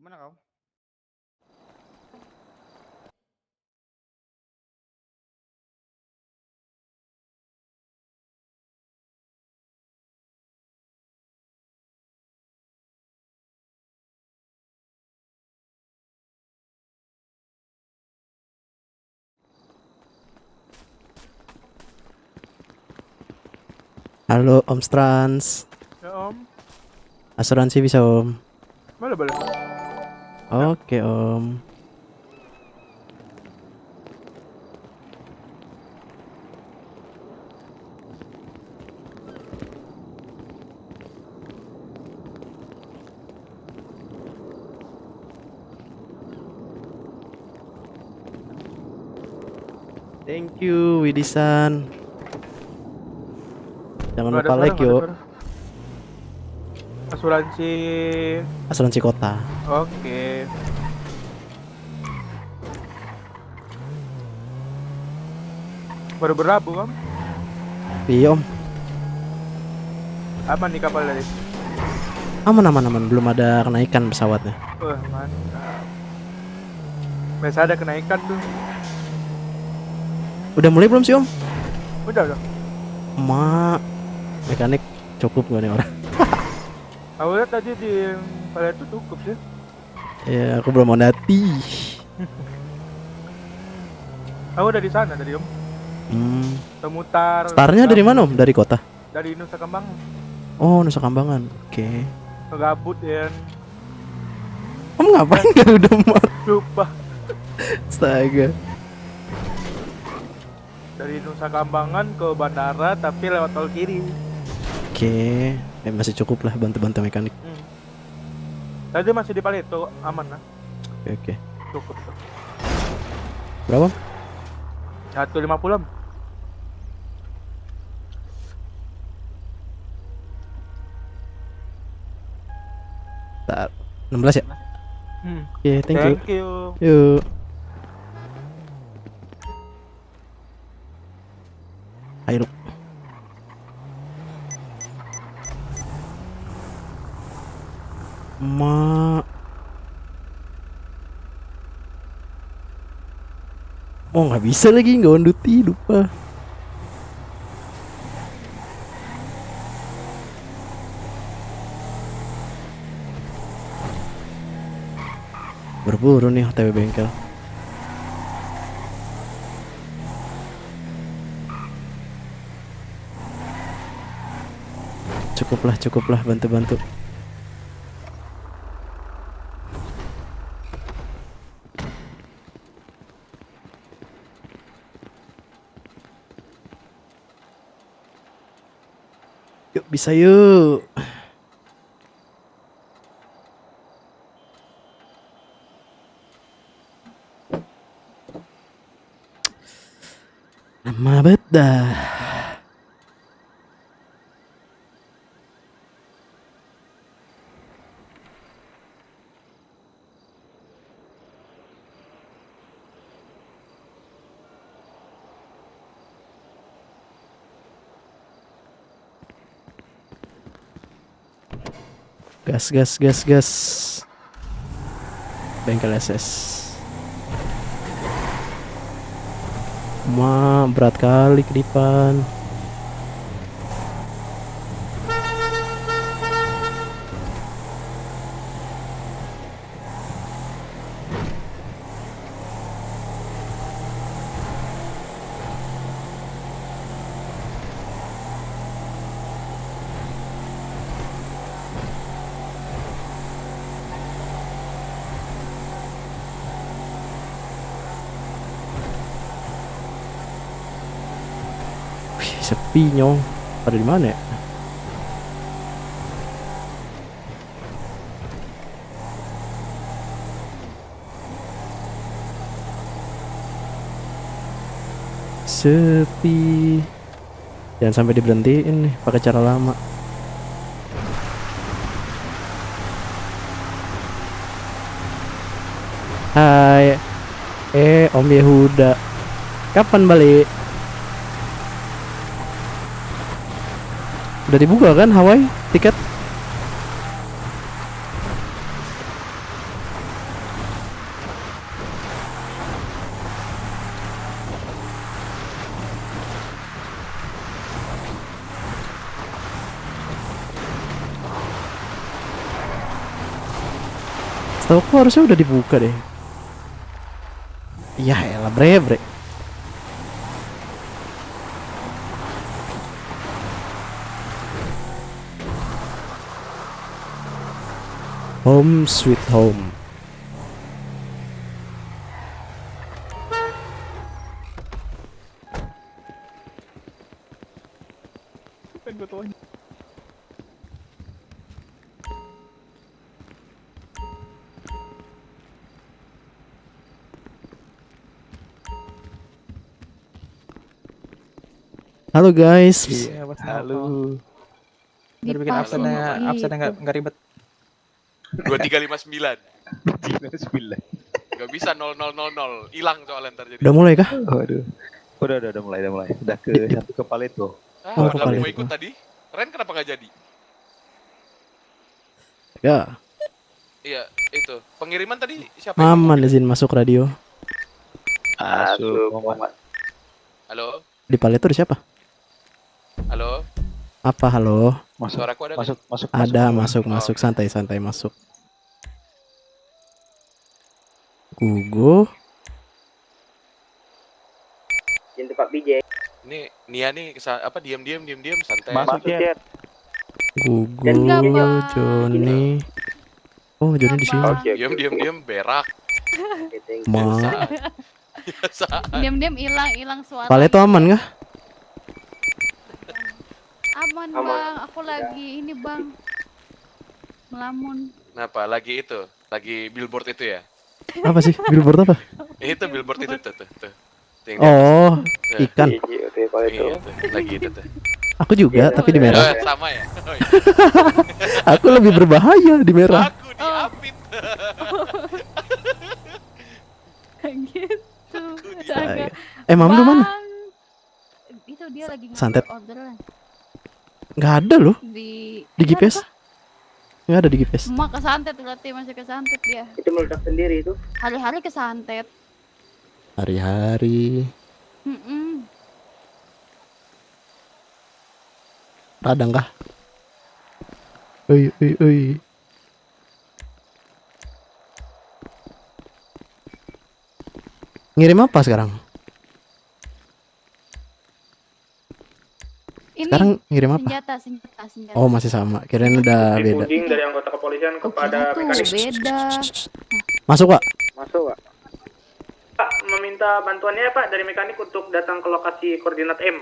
Mana kau? Halo Om Strans, Ya om, asuransi bisa Om? boleh boleh. Ya. Oke Om. Thank you Widisan. Jangan Nggak ada lupa suara, like nggak ada yuk. suara. Asuransi. Asuransi kota. Oke. Baru berlabuh om. Iya Om. Aman nih kapal tadi. Aman aman aman. Belum ada kenaikan pesawatnya. Wah mantap. Biasa ada kenaikan tuh. Udah mulai belum sih Om? Udah. Mak, mekanik cukup gak nih orang? Aku lihat tadi di kapal itu cukup sih. Ya aku belum mau dati. Aku udah di sana tadi om. Temutar. Startnya dari mana Om? Dari kota? Dari Nusa Kambang. Oh Nusa Kambangan. Oke. Kegabut ya. Om ngapain gak udah mau? Lupa. Astaga. Dari Nusa Kambangan ke bandara tapi lewat tol kiri. Oke. Masih cukup lah bantu-bantu mekanik. Tadi masih di Paleto, aman lah. Oke. Cukup tuh. Berapa? 150 om. Bentar. 16 ya? Oke, thank you. Thank you. Yuk. Ayo. Ma. Oh nggak bisa lagi nggak on duty lupa. Berburu nih OTW bengkel. Cukuplah bantu-bantu. Yuk bisa yuk. Nama bedah. Gas. Bengkel SS. Berat kali ke depan. Wih, sepi nyong. Pada di mana ya? Sepi. Jangan sampai diberhentiin nih pakai cara lama. Hai. Om Yehuda. Kapan balik? Udah dibuka kan Hawaii tiket? Setahu aku harusnya udah dibuka deh. Ya elah bre. Home sweet home. Halo guys. Iya, Mas. Halo. Baru bikin absen nggak ribet. 2359. 9. Gak bisa 0000. Hilang soalnya ntar jadi. Udah mulai kah? Waduh. Udah mulai. Udah ke satu kepala itu. Oh, Padahal kepala mau itu. ikut tadi. Ren kenapa gak jadi? Ya, Iya, itu. Pengiriman tadi siapa yang Maman ngomong? izin masuk radio. Masuk, Muhammad. Halo? Di palet itu ada siapa? Halo? Apa halo? Masuk. Suaraku ada nggak? Masuk. Ada Muhammad. masuk santai masuk. Gugu. Yang tempat BJ. Ini Nia nih diam santai. Masuk, Jet. Gugu, Enggak, Bang. Joni. Oh, Joni di sini. Oke. Diam berak. Ma. Biasa. Diam-diam hilang suara. Palet itu aman kah? Aman, Aman. Bang. Aku lagi ini, Bang. Melamun. Kenapa? Lagi itu. Lagi billboard itu ya? Apa sih? Billboard apa? Itu billboard itu tuh. Tuh yang di Oh, atas. ikan. Iya, tuh. Lagi itu tuh. Aku juga, tapi di merah. Sama ya? Oh, iya. Aku lebih berbahaya di merah. Aku diapit. Gitu. Saya. Mamdu mana? Bang. Itu dia lagi Santet. orderan Nggak ada loh di di GPS. Nggak ada di GPS. Emak ke santet berarti masih ke santet dia. Itu meledak sendiri itu. Hari-hari ke santet. Hari-hari. Mm-mm. Radang kah? Oi. Ngirim apa sekarang? Ini Sekarang ngirim apa? senjata. Oh, masih sama. Kirain udah beda. Puding dari anggota kepolisian Kepada kepada mekanik. beda. Masuk, Pak. Masuk, Pak. Pak, meminta bantuannya Pak dari mekanik untuk datang ke lokasi koordinat M.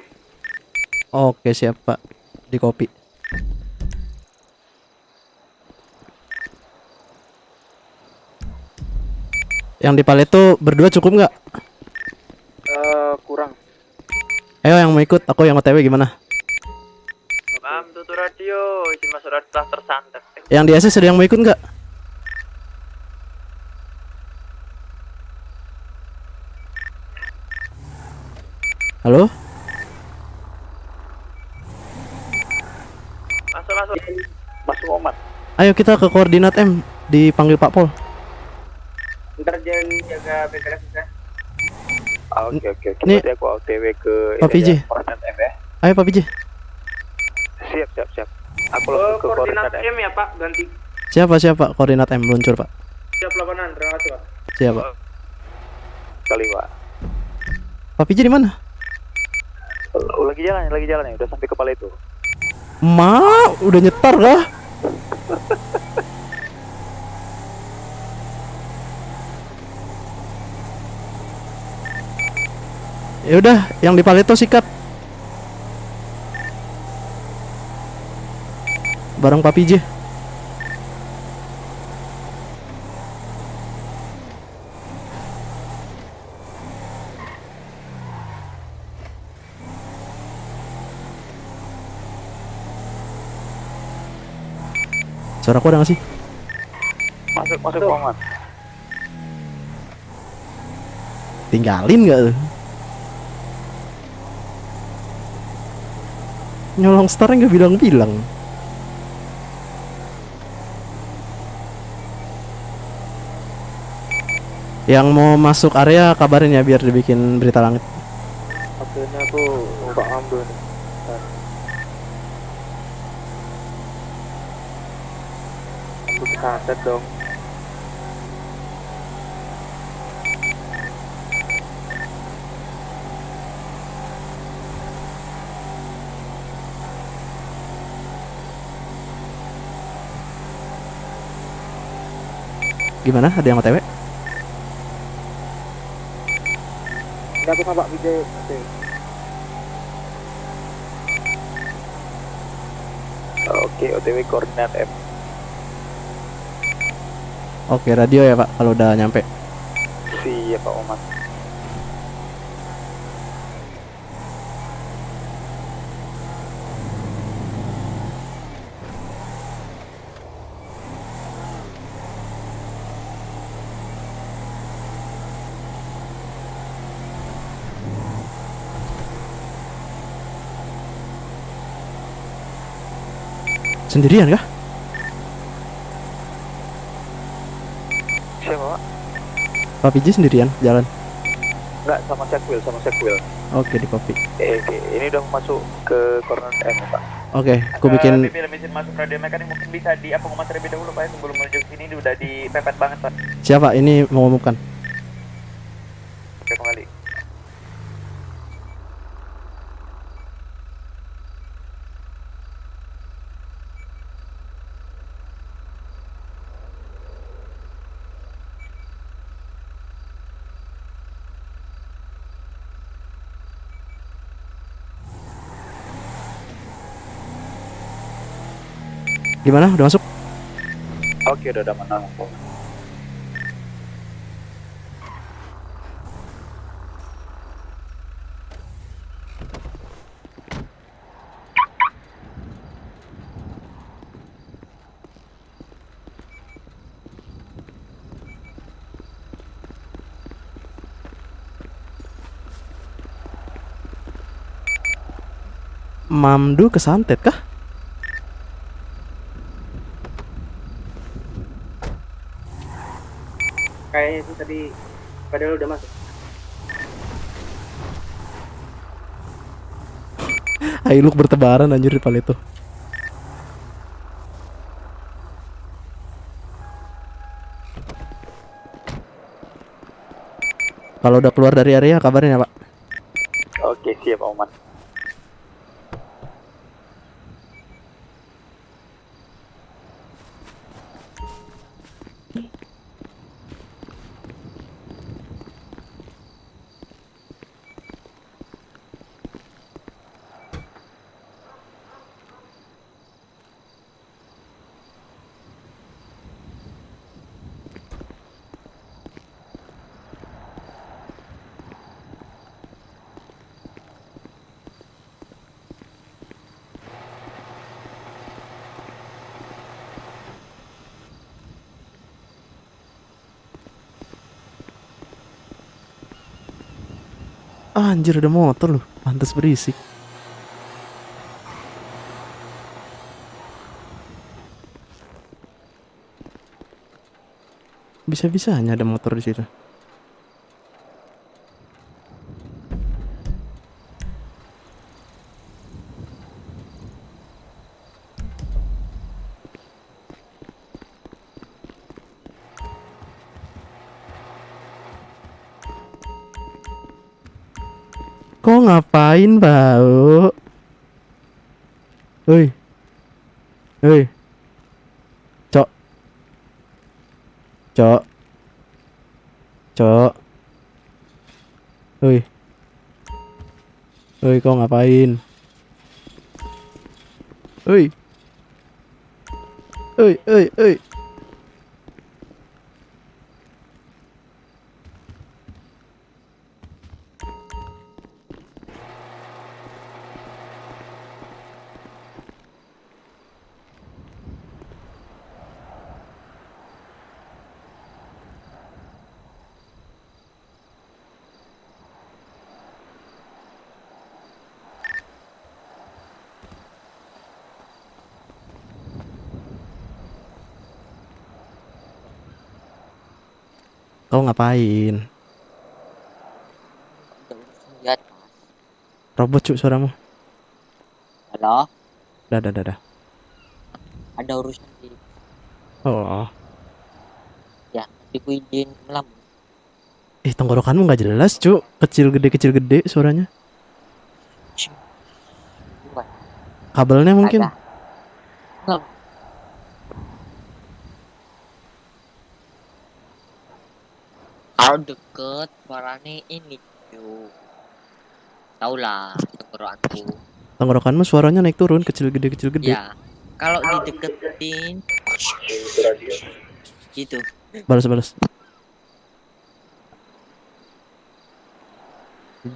Oke, siap, Pak. Di kopi. Yang di palet tuh berdua cukup nggak? Kurang. Ayo yang mau ikut, aku yang OTW gimana? Paham, tutur radio, izin masuk radio telah tersantet. Yang di SS ada yang mau ikut nggak? Halo? Masuk. Masuk Muhammad. Ayo kita ke koordinat M. Dipanggil Pak Pol. Ntar jangan jaga BPS ya. Oke. Nih. Berarti aku OTW ke Pak PJ. koordinat M ya. Ayo Pak PJ. Siap. Aku langsung ke koordinat M ya Pak, ganti. Siapa koordinat M meluncur Pak. Siap laporan, terima kasih Pak. Siap Pak. Kali Pak. Pak PJ di mana? Lagi jalan ya, udah sampai kepala itu. Udah nyetar dah. Ya udah, yang di Paleto sikat. Bareng Pak PJ. Suaraku ada nggak sih? Masuk Muhammad. Tinggalin nggak tuh? Nyolong star nggak bilang-bilang. Yang mau masuk area kabarin ya biar dibikin berita langit. Akhirnya aku nggak ambil nih. Aku kesantet dong. Gimana? Ada yang OTW? Ini aku sama Pak Vijay. Oke. Oke, OTW koordinat M. Oke, radio ya Pak kalau udah nyampe. Siap Pak Oman. Sendirian kah? Siapa Pak? Pak PJ sendirian jalan. Enggak, sama Sekwil. Oke, di kopi. Oke, ini udah masuk ke koordinat M ya, Pak. Oke, aku bikin. Bila mesin masuk radio mekanik mungkin bisa di apa ngomat terlebih dahulu Pak ya, sebelum menuju ke sini udah dipepet banget Pak. Siapa ini mau ngumumkan? Oke, kembali. Gimana? Udah masuk? Oke, udah menang. Mamdu kesantet kah? Kayaknya itu tadi padahal udah masuk. Ailuk bertebaran anjir di pal itu. Kalau udah keluar dari area kabarin ya Pak. Oke, siap Pak Oman. Ah, anjir ada motor loh, pantas berisik. Bisa-bisanya ada motor di situ. Kok ngapain bau? Hei, hei, cok, cok, cok, hei, hei, kok ngapain? Hei, hei, hei, hei. Kau ngapain? Lihat, Robot cuk suaramu. halo, Dah. ada urusan di Oh, ya, tapi ku izin melamun. tenggorokanmu nggak jelas cuk. Kecil gede suaranya. Buat Kabelnya mungkin. ada. Enggak. Kalau deket suaranya ini cu. Tau lah tenggorokanku. Tenggorokanmu suaranya naik turun, kecil gede kecil gede. Ya. Kalau dideketin gitu. Balas.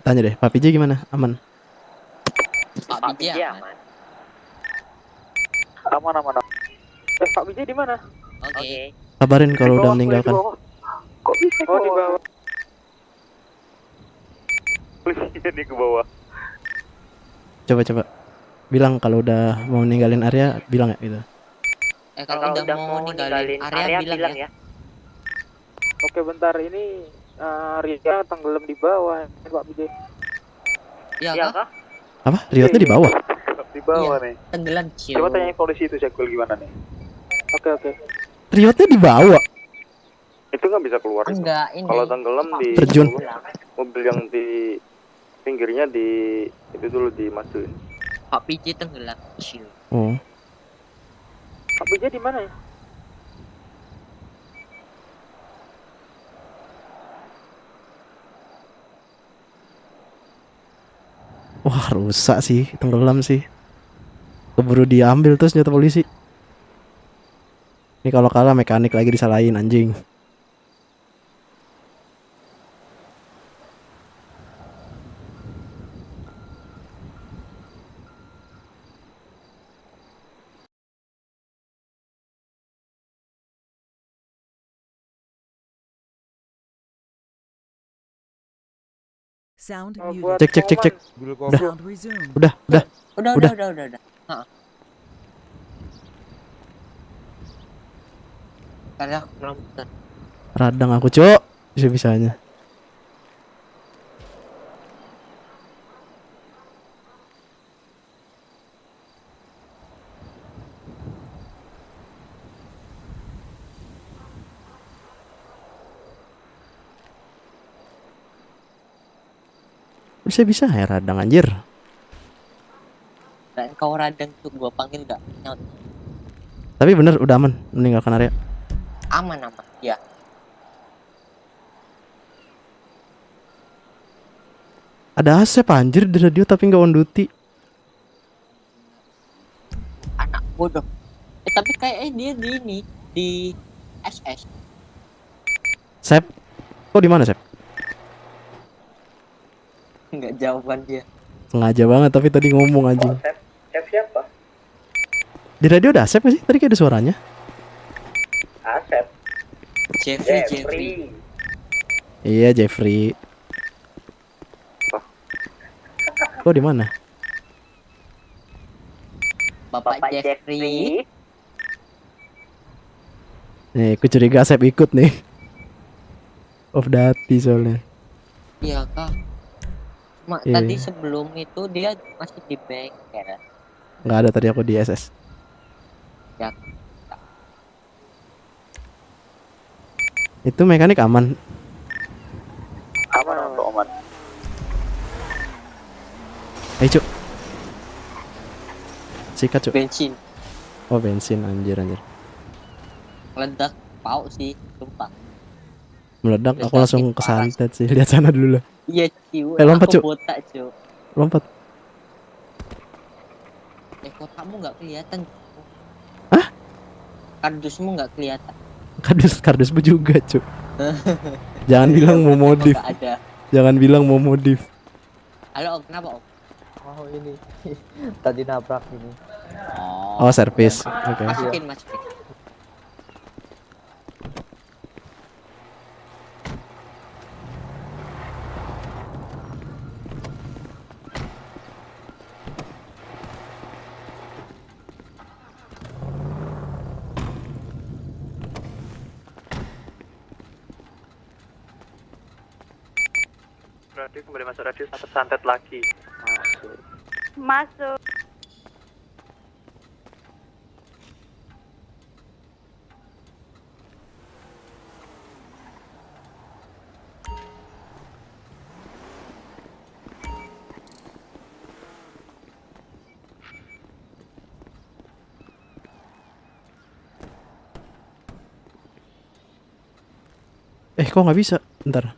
Tanya deh, Pak PJ gimana? Aman? Pak BJ aman. Aman. Pak Bijay di mana? Oke. Kabarin kalau udah meninggalkan. Kok bisa? Oh, di bawah. Polisinya nih ke bawah. Coba. Bilang kalau udah mau ninggalin area, bilang ya gitu. Kalau udah mau ninggalin area bilang ya. Oke, bentar ini Ria tenggelam di bawah, Pak Bijay. Iya kah? Apa? Riotnya di bawah? Di bawah Iya. nih. Tenggelam ciu. Coba tanya polisi itu Syakul gimana nih? Oke. Riotnya di bawah? Itu nggak bisa keluar. Enggak, ini. Kalau tenggelam di Terjun. mobil yang di pinggirnya itu dulu dimasukin. Pak PJ tenggelam ciu. Oh. Pak Bijay di mana ya? Wah, rusak sih, tenggelam sih. Keburu diambil tuh senjata polisi. Ini kalau kalah mekanik lagi disalahin anjing. Sound Buat muted. Cek. pengumuman. Sound resumed. Udah. Udah. Karena aku nonton. Radang aku, Cok. Bisa-bisanya. Bisa ya radang anjir. Dan kau radang tuh gua panggil gak nyaut. Tapi bener udah aman meninggalkan area. Aman ya. Ada asep anjir di radio tapi nggak on duty. Anak bodoh. Tapi kayaknya dia di ini di SS. Sep. Kok di mana, Sep? Enggak jawaban dia. Sengaja banget tapi tadi ngomong anjing. Siapa? Di radio ada asep nggak sih? Tadi kayak ada suaranya. Asep. Jeffrey. Iya, Jeffrey. Kok di mana? Bapak Jeffrey. Nih, aku curiga asep ikut nih. Off dati soalnya. Iya kak. Iya. Tadi sebelum itu dia masih di bengkel. Nggak ada, tadi aku di SS. Ya. Itu mekanik aman. Aman. Ayo, Cuk. Sikat, Cuk. Bensin. Oh, bensin anjir. Meledak pau sih, sumpah. Meledak, aku Meledak langsung sih, parah. kesantet sih. Lihat sana dulu lah. Iya ciu. Lompat, Aku Cuk. botak ciu. Lompat. Kotamu nggak kelihatan. Hah? Kardusmu nggak kelihatan. Kardusmu juga, Cuk. Jangan bilang mau modif. Nggak ada. Jangan bilang mau modif. Halo om, kenapa om? Oh ini tadi nabrak ini. Oh, servis. Oke. Masukin. Berarti kembali masuk radius atau santet lagi. Masuk. Kok nggak bisa? Bentar.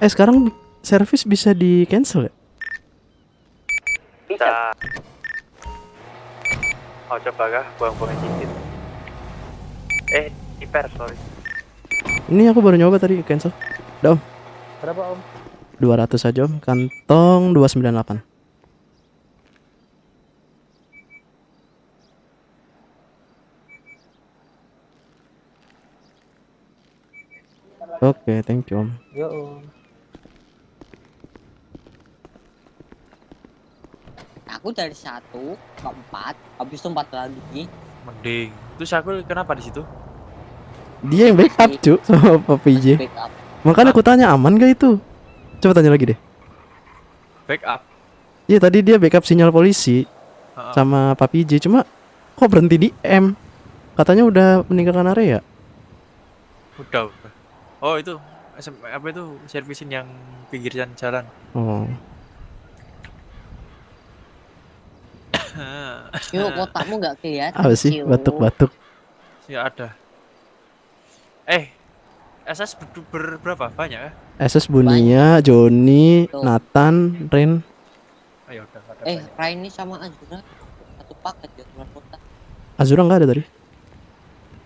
Sekarang servis bisa di cancel ya? Bisa. Oh coba kah buang-buangin dikit. Diper sorry. Ini aku baru nyoba tadi cancel. Udah om. Berapa om? 200 aja om. Kantong 298. Oke, thank you om. Yo om. Aku dari 1 ke 4, habis itu 4 lagi. Mending. Terus aku kenapa di situ? Dia yang backup cu sama Pak PJ. Backup. Makanya aku tanya aman gak itu? Coba tanya lagi deh. Backup. Iya tadi dia backup sinyal polisi Heeh. sama Pak PJ, cuma kok berhenti di M? Katanya udah meninggalkan area. Udah. Oh itu apa itu servisin yang pinggiran jalan. Oh. Yuk, kotakmu nggak kelihatan. Apa sih Ciu. batuk-batuk? Ya ada. SS berapa? Banyak ya? SS Bunia, Joni, Tuh. Nathan, Ren. Ayo udah ada. Raini sama Azura satu paket ya keluar kota. Azura nggak ada tadi.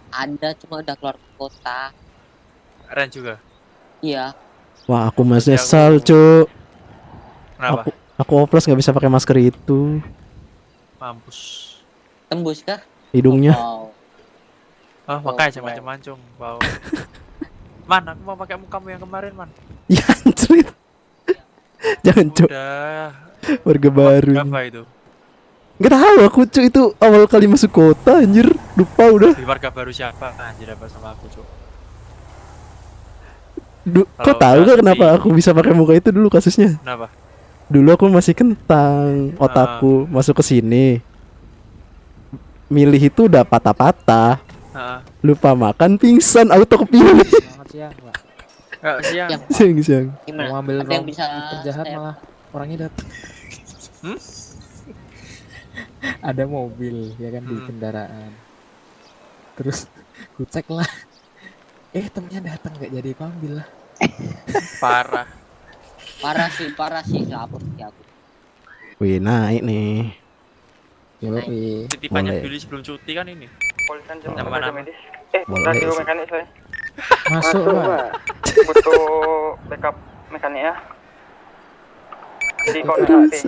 Ada, cuma udah keluar kota. Ren juga. Iya. Wah aku mas Berarti nyesal aku- cu. Kenapa? Aku oplos nggak bisa pakai masker itu. Mampus. Tembus kah? Hidungnya. Wow. Ah, makanya macam-macam. Wow. Man, aku mau pakai mukamu yang kemarin, Man. Ya anjrit. Jangan cu. Udah. Warga baru. Berapa itu? Nggak tahu aku cu, itu awal kali masuk kota anjir. Lupa udah. Di warga baru siapa? Anjir apa sama aku, Cuk. Kok Kalau tahu udah gak kenapa sepi. aku bisa pakai muka itu dulu kasusnya? Kenapa? Dulu aku masih kentang, otakku masuk ke sini. Milih itu udah patah-patah. Heeh. Lupa makan, pingsan, auto kepilih. Selamat siang pak. Siang. Yang Siang-siang. gimana? Mau ambil Ada yang bisa penjahat step? malah orangnya datang. Hmm? Ada mobil ya kan di Hmm. kendaraan. Terus ku cek lah. Temennya datang nggak jadi ambil lah. Parah. Parah sih, lapor sih aku. Wih, naik nih. Yoi. Titipannya Boleh. Billy sebelum cuti kan ini. Polisian jam Nama berapa nama. medis? Boleh Radio sih. mekanik saya. Masuk pak. Butuh backup mekanik ya. Di koordinat nanti.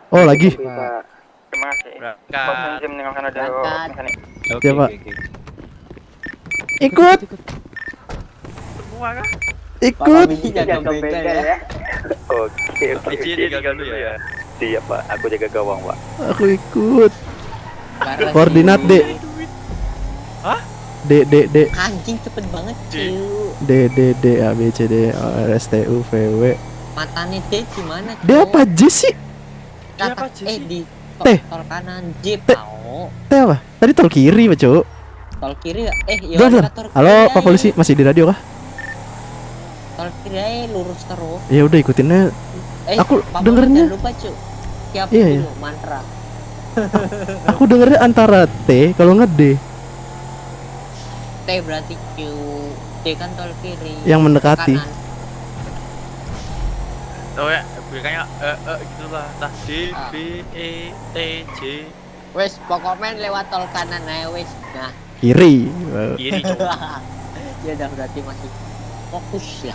Oh, lagi. Pak. Terima kasih. Berangkat. Bosan jam meninggalkan radio Berangkat. mekanik. Ya, Pak. Ikut, Semua kah? ikut. Jangan begal ya. Oke, Izin tinggal dulu ya. Siap Pak, aku jaga gawang Pak. Aku ikut. Bareng Koordinat, nih. Dek. Hah? D D D Anjing cepet banget cuy. D D D A B C D E R S T U V W. Matanya D gimana? D apa J sih? Dia apa, J sih? Di T. tol kanan J T. tau. T apa? Tadi tol kiri, Pak, Cuk. Tol kiri ya? Ya Udah, udah, udah. tol kiri Halo, aja. Pak Polisi, masih di radio kah? Tol kiri aja lurus terus. Ya udah ikutinnya. Aku Pak dengernya- jangan lupa cuy. Siap Iya, dulu mantra. Aku dengernya antara T kalau nggak D T berarti Q. D kan tol kiri. yang mendekati. Kanan. Oh ya, kayaknya gitulah. Entah D, Ah. B, E, T, J, Wes pokoknya lewat tol kanan aja wes. Nah, Kiri. kiri, Cuk. ya udah berarti masih fokus ya.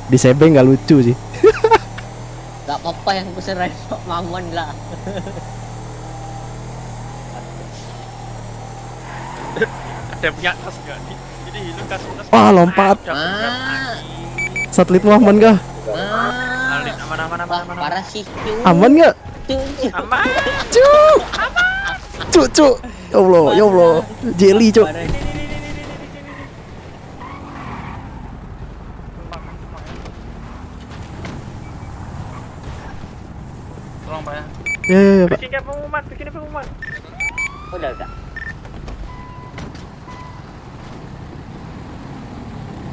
Di CB nggak lucu sih. Gak apa-apa yang kuserahin Pak Mamon lah. Ada yang punya tas enggak nih? Jadi lu kasih tas. Wah, lompat. Udah berat, anjing. Satelit lu aman kah? Alin, aman. Wah, parah sih cuy. Aman nggak? Cuy. Aman. Cuk. Ya Allah, ya Allah. Jelly, Cuk. Parah. Tolong Pak ya. Ya, Pak. Bikin pengumuman. Udah.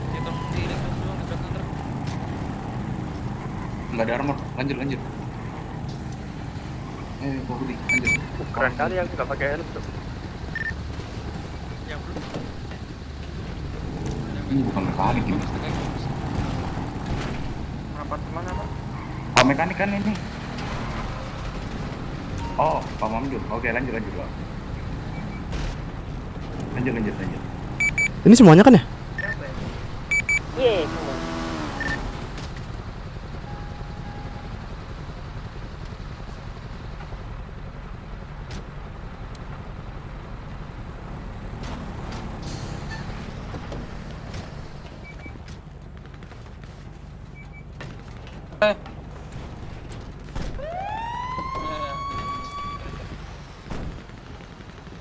Hitung di depan dulu, di belakang truk. Nggak ada armor, lanjut. Pak Budi, lanjut. Keren kali aku nggak pakai helm tuh. Yang belum. Ini bukan mekanik ini. Rapat kemana pak? Pak mekanik kan ini. Oh, Pak Mamdu. Oke, lanjut. Pak. Lanjut. Ini semuanya kan ya? Iya, semua.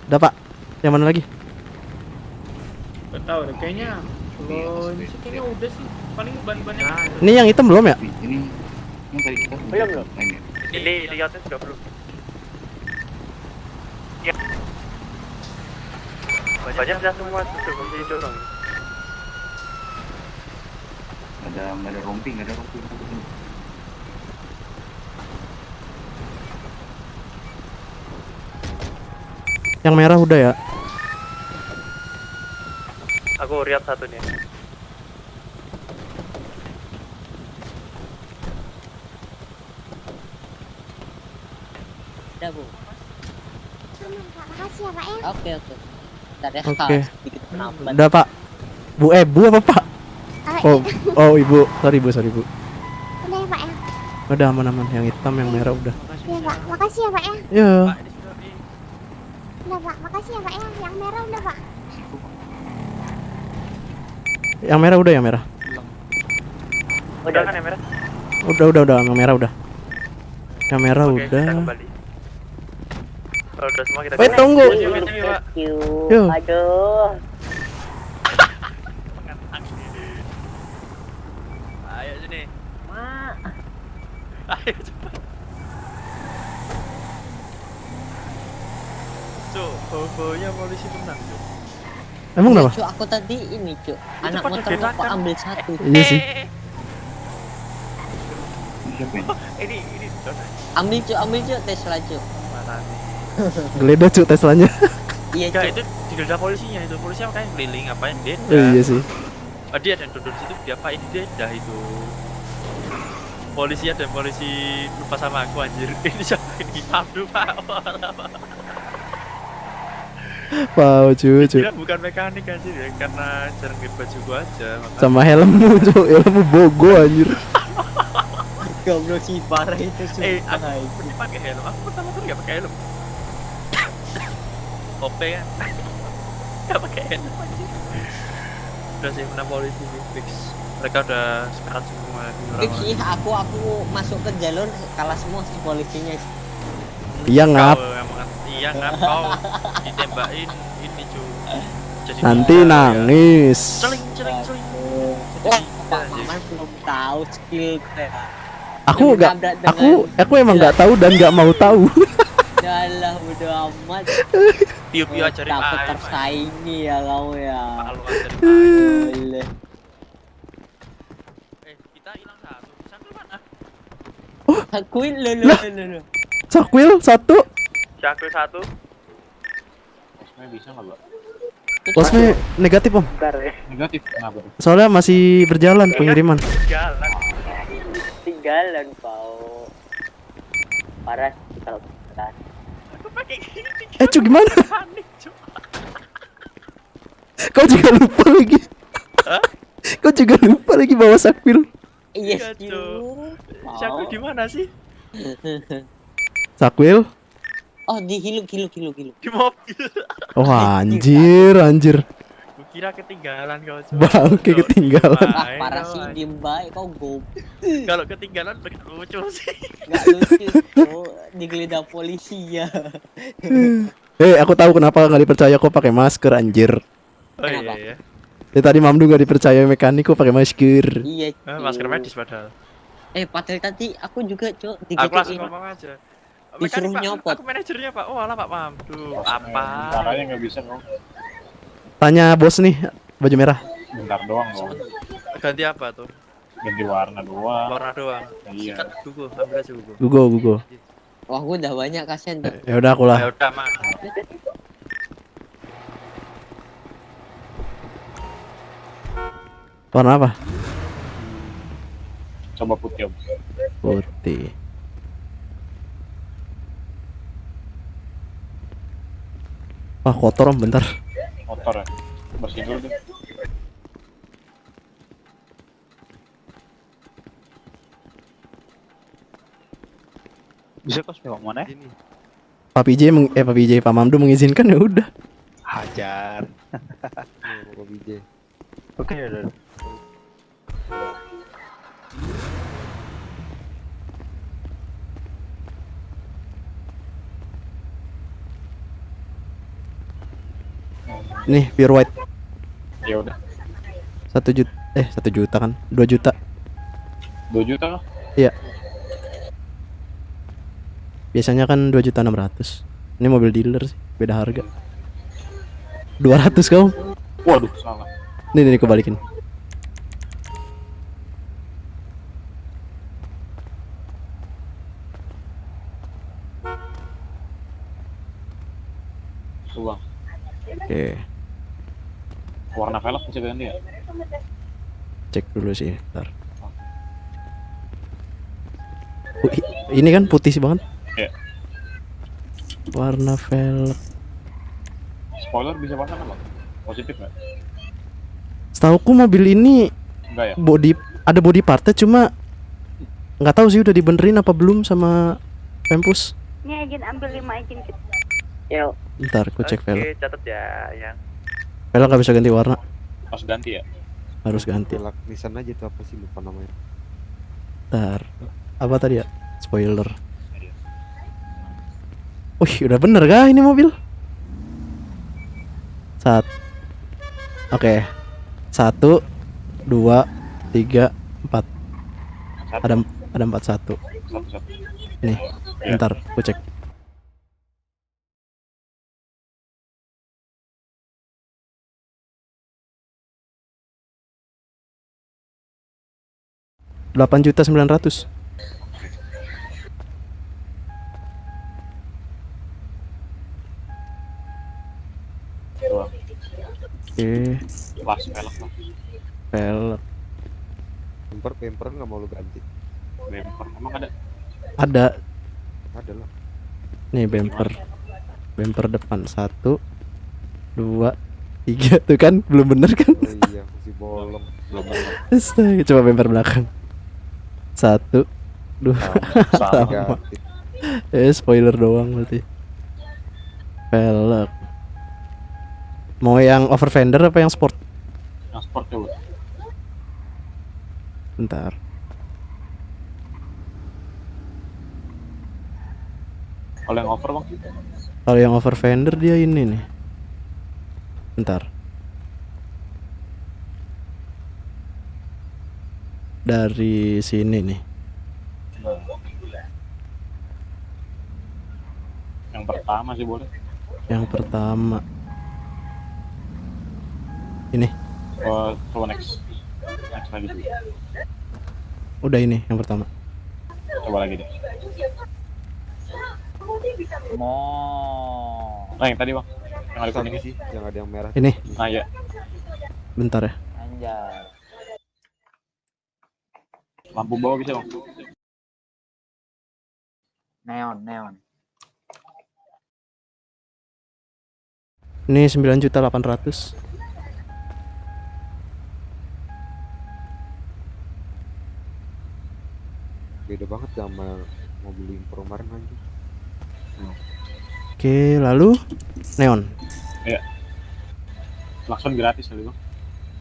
Udah Pak. Yang mana lagi? Gak tahu deh, kayaknya kalau ini sih kayaknya udah sih paling ban-ban yang Ini yang hitam belum ya? Ini yang tadi kita Belum. Ini. Ini lihatnya sudah belum. Ya. Banyak sudah semua sudah bisa didorong. Ada romping. Yang merah udah ya? Aku lihat satu nih. Udah, Bu. Makasih ya Pak ya. Oke. Bentar ya, Oke. sedikit penambat. Udah Pak. Bu apa Pak? Oh, Oh Ibu. Sorry Bu. udah ya Pak ya. Udah aman. Yang hitam, yang merah udah. Iya Pak, makasih ya Pak ya. Ya. Pak, ini sudah di Udah Pak, makasih ya Pak ya. Yang merah udah Pak. Yang merah udah, yang merah. Udah kan ya merah? Udah, yang merah udah. Yang merah Oke, udah. kita kembali. Kalau udah semua kita Wait, kembali. tunggu. Pak. Yo. Aduh. Ayo sini. Mak. Ayo cepat. Cuk, bau-baunya polisi menang, Cuk. Emang kenapa? Cuk, aku tadi ini, Cuk. Anak cepat motor digerakkan. kok ambil satu. Iya sih. Siapa ini? Ini Dona. Ambil, Cuk, Tesla, Cuk. Mana nih? Geledah Cuk Teslanya. Iya, Enggak, Cuk. itu digeledah polisinya itu. Polisinya makanya keliling ngapain dia? Iya sih. Oh, dia ada yang duduk di situ, dia apa ini dia dah itu. Polisi ada polisi lupa sama aku anjir. Ini siapa ini? Abdu Pak. Wow, Cuk. Dia bukan mekanik anjir ya, karena jarang lihat baju gua aja. Makanya. Sama helmmu Cuk. Helmmu bogo anjir. Goblok sih parah itu, Cuk. Aku ini pakai helm. Aku pertama kali nggak pakai helm. Oke kan? Nggak pakai helm anjir. Udah sih menang polisi sih fix. Mereka udah sepakat semua. Fix sih, aku masuk ke jalur kalah semua si polisinya. Iya ngap. Iya ngap kau ditembakin ini cuy. Jadi Nanti bisa, nangis. ya. Celing. Wah, Pak Maman belum tahu skill gue. Aku emang nggak tahu dan nggak mau tahu. Dalah udah amat. Piu-piu ajarin Takut air. tersaingi ya kamu ya. Kalau ajarin air. Boleh. Kita hilang satu. Satu mana? Akuin lo. Sakwil 1. Cakul satu. Bisa nggak, Pak? Posnya negatif Om. Bentar ya. Negatif. Kenapa tuh? Soalnya masih berjalan pengiriman. Jalan. Tinggalan kau. Parah sih kalau beneran. Aku pakai gini. Cuk gimana? Panik cuy. Kau juga lupa lagi. Hah? Kau juga lupa lagi bawa sakwil. Iya, Cuy. Cuk. Siapa di mana sih? Sakwil? Oh, di hilu. Di mobil. Oh anjir. Gua kira ketinggalan kau cuy. Bangke ketinggalan. Ah, parah sih diem baik kau go. Kalau ketinggalan begitu lucu sih. Gak lucu, Cuk. Digeledah polisi ya. Aku tahu kenapa nggak dipercaya kok pakai masker anjir. Oh Kenapa? iya. Tadi Mamdu nggak dipercaya mekanik kok pakai masker. Iya, Masker Cuk. medis padahal. Padahal tadi aku juga, Cuk, Aku langsung digituin. ngomong aja. Disuruh Mekanik, Pak. nyopot. Aku manajernya Pak. Oh alah Pak Mamdu. Apa? Caranya nggak bisa dong. Tanya bos nih, baju merah. Bentar doang dong. Ganti apa tuh? Ganti warna doang. Warna doang. Iya. Sikat Gugu, ambil aja Gugu. Gugo. Wah, gue udah banyak kasihan tuh. Ya udah aku lah. Ya udah man. Warna apa? Coba putih om. Putih. Wah kotor om, bentar. Motor ya. Bersihin dulu deh. Bisa kos memang mana? Pak PJ Pak PJ Pak Mamdu mengizinkan ya udah. Hajar. Oke udah. Nih pure white Ya udah. 1 juta 1 juta kan 2 juta. 2 juta kah? Iya. Biasanya kan 2.600.000. Ini mobil dealer sih, beda harga. 200 kau. Waduh, salah. Nih kebalikin. Tuh bang. Oke, Warna velg bisa ganti ya? cek dulu sih, ntar. Ini kan putih sih banget. Iya. Warna velg. Spoiler bisa pasang kan bang? Positif nggak? Setauku mobil ini Enggak ya? ada body partnya, cuma nggak tahu sih udah dibenerin apa belum sama Pempus. Ini izin ambil 5 izin. Yo, Ntar aku cek velg. Oke, catat ya yang Velg nggak bisa ganti warna, Harus ganti ya? harus ganti. Nissan aja tuh apa sih lupa namanya. Ntar apa tadi ya? Spoiler. Wih, udah bener kah ini mobil? Oke. 1 2 3 4. Ada 41. Satu. Nih, Iya. ntar aku cek. $8.900.000. Tuh, bang. Oke, Pas velg bang. velg Bumper nggak mau lu ganti. Bumper emang ada? ada. Ada lah. Nih bumper depan 1 2 3 tuh kan belum bener kan? Oh iya masih bolong. Belum benar. Astaga, coba bumper belakang. 1 2 Salah. sama. Spoiler doang berarti. Velg. Mau yang over fender apa yang sport? Yang sport coba. Bentar. Kalau yang over bang? Kalau yang over fender dia ini nih. Bentar. Dari sini nih. Yang pertama sih boleh. Yang pertama. Ini. Coba next lagi dulu. Udah ini yang pertama. Coba lagi deh. Nah yang tadi bang, yang ada kuning sih, yang ada yang merah. Ini. Nah ya, Bentar ya. anjay. lampu bawah bisa bang. Neon. Ini 9.800.000. Beda banget sama mobil impor kemarin aja. Oke, lalu neon. Iya. Klakson gratis kali bang.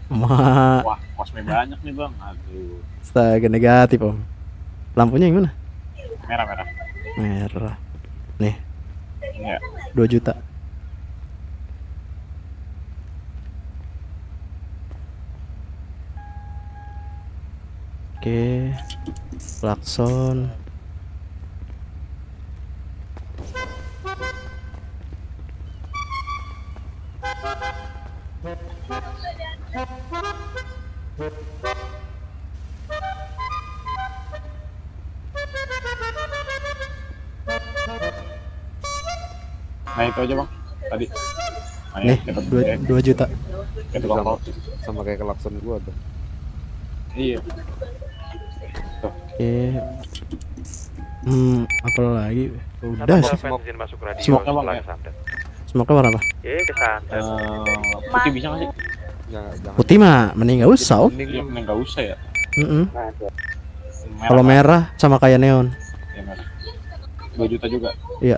Wah, Wah, kosme banyak nih bang. Aduh, astaga negatif om. Lampunya yang mana? merah. Merah. Nih, Iya. 2 juta. Oke, klakson. Nah itu aja bang. Tadi. Nah, Nih, ya, 2 juta. Itu bang. Sama kayak klakson gua tuh. Iya. Oke. Apa lagi? Udah sih. bensin masuk radio Smoke. setelah kesantet. Semoga warna apa? Kesantet. Putih bisa nggak sih? Putih mah mending nggak usah. Iya, nggak usah ya. Kalau merah sama kayak neon. Ya, merah. 2 juta juga. Iya.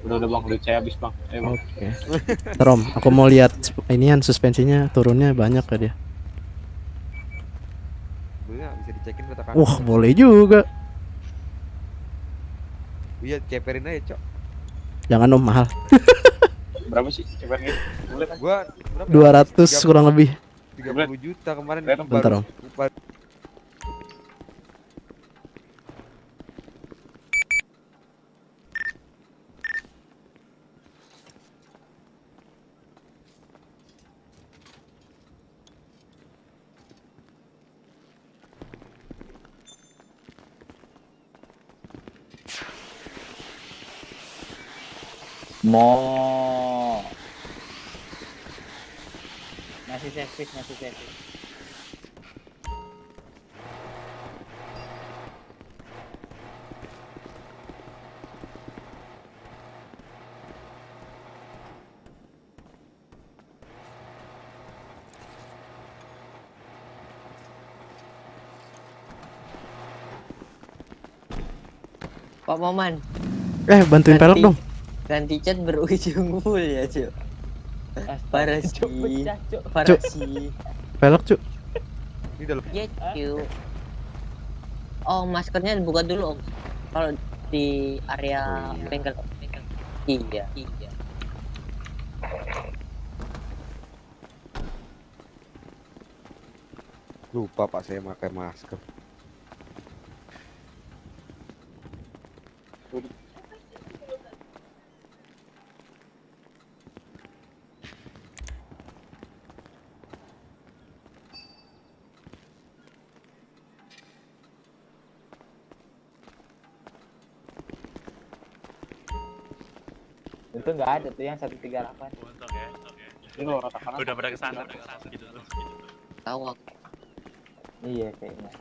Udah bang, udah saya habis bang. Ayo bang. Oke. Terom, aku mau lihat inian suspensinya turunnya banyak ya dia. Bisa dicekin kotak. Wah, boleh juga. Iya, ceperin aja, Cok. Jangan om mahal. Berapa sih? Coba nih. Boleh kan? Gua berapa? 200 kurang lebih. 30 juta kemarin. Bentar om. Masih servis. Pak Maman, Bantuin pelok dong. ganti cat berujung full ya, Cuk. Parah sih. Pelok, Cuk. Ini dalam. Ya, Cuk. Oh, maskernya dibuka dulu, Om. Kalau di area bengkel. Iya. Lupa Pak saya pakai masker. Itu nggak ada tuh yang 138. Untung ya. Ini lo rata kanan. Udah pada kesantet gitu. Tahu aku. Iya kayaknya.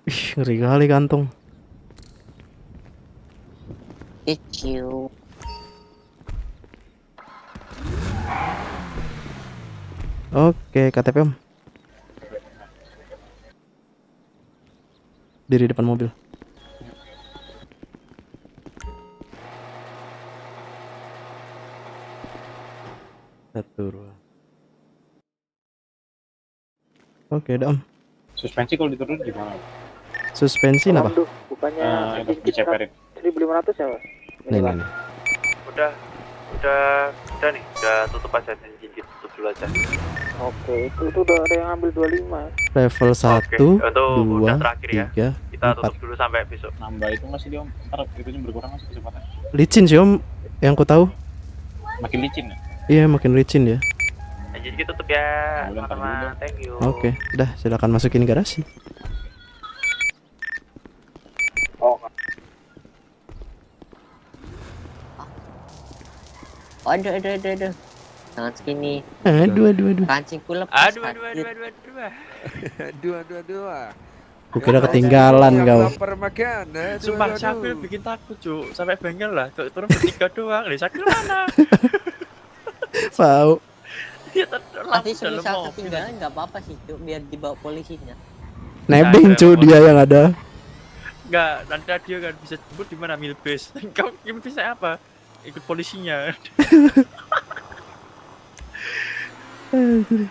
Ih, ngeri kali kantung. Kecil. Oke, KTP om. Diri depan mobil. Satu. Oke, dah om. Suspensi kalau diturun gimana? Suspensi apa? Bukannya Diceperin. 1.500 ya, Pak? Nih. Udah nih, udah tutup aja cincin, tutup dulu aja. Oke, itu udah ada yang ambil 25. Level 1, itu 2, udah terakhir ya. 3, Kita 4. tutup dulu sampai besok. Nambah itu masih dia om. Ntar itunya berkurang masih kecepatan. Licin sih om, yang ku tahu. Makin licin ya. Iya, makin licin ya. Jadi kita tutup ya, Udah, ntar teman-teman. dulu. Thank you. Oke, udah silakan masukin garasi. Aduh. Tangan segini. Aduh. Kancingku lepas. Aduh. Ku kira ketinggalan kau. Lapar makan. Sumpah Syakil bikin takut, Cuk. Sampai bengkel lah, turun bertiga doang. Syakil mana? Tahu. Dia Nanti semisal ketinggalan nggak apa-apa sih, Cuk, biar dibawa polisinya. Nebeng cu dia yang ada. Enggak, nanti radio kan bisa jemput di mana Milbase. Kau bisa apa? Ikut polisinya. Anjir.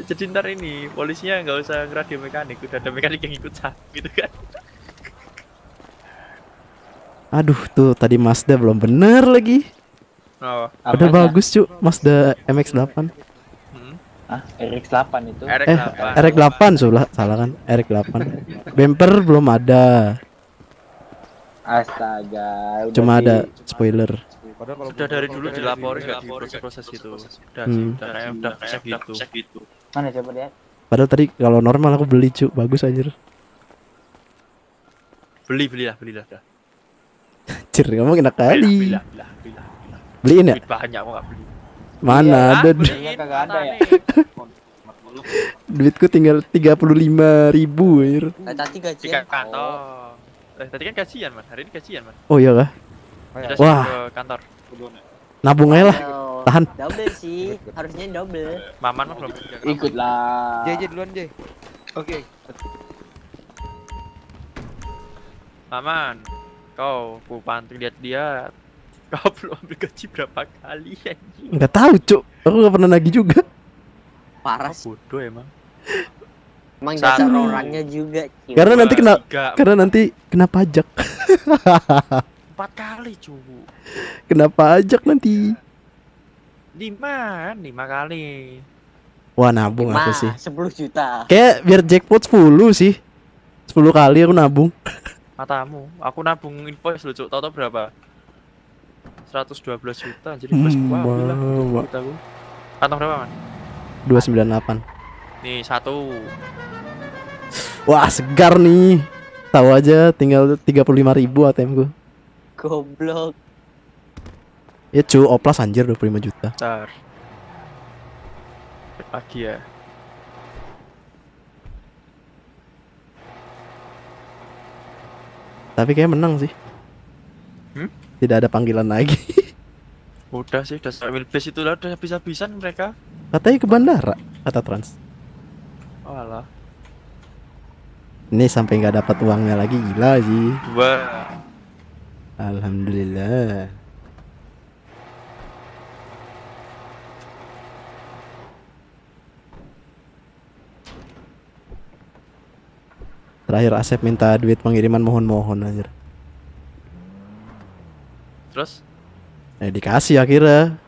Jadi ntar ini polisinya nggak usah ngeradio mekanik, udah ada mekanik yang ikut gitu kan. Aduh tuh tadi Mazda belum bener lagi. Oh, Udah bagus cu, Mazda MX-8. RX-8 itu. RX-8 salah kan, RX-8. Bumper belum ada. Astaga, Cuma ada spoiler. Sudah dari dulu dilaporin nggak di proses gitu. Udah bisa gitu. Mana coba lihat? Padahal tadi kalau normal aku beli cu, bagus aja. Belilah dah. Anjir, ngomong enak kali. Belilah. Beliin ya? Duit banyak kok nggak beli. Mana ada Beliin, kagak ada ya? duitku tinggal 35.000 anjir. Tadi Di gajian. kantor. Tadi kan gajian man, hari ini gajian man. Oh iya kah? Udah Wah. ke kantor. Nabung aja lah. Tahan. Double sih, harusnya double. Maman mah belum kerja. Ikutlah. Jay duluan Jay. Oke. Maman, kau lihat dia. Kau belum ambil gaji berapa kali anjing? Enggak tahu, Cuk. Aku enggak pernah nagih juga. Parah Kau sih. bodoh emang. Emang Satu. dasar orangnya juga. Cil. Karena nanti kena Tiga, nanti kena pajak. 4 kali cu. Kena pajak nanti. 5 kali. Wah, nabung aku sih. 10 juta. Kayak biar jackpot 10 sih. 10 kali aku nabung. Matamu, aku nabung invoice lu cuk, tau berapa? 112 juta, jadi pas gua ambil lah Mama. duit aku. Kantong berapa man? 298. Nih 1. Wah, segar nih. Tahu aja tinggal 35.000 ATM ku. Goblok. Ya cu, oplas anjir 25 juta. Bentar. Lagi ya. Tapi kayak menang sih. Tidak ada panggilan lagi. Udah sih, udah sambil base itu lah, udah habis-habisan mereka. Katanya ke bandara, kata Trans. Oh alah. Ini sampai nggak dapat uangnya lagi, gila sih. 2. Alhamdulillah. Terakhir Asep minta duit pengiriman mohon-mohon anjir. Terus Dikasih akhirnya.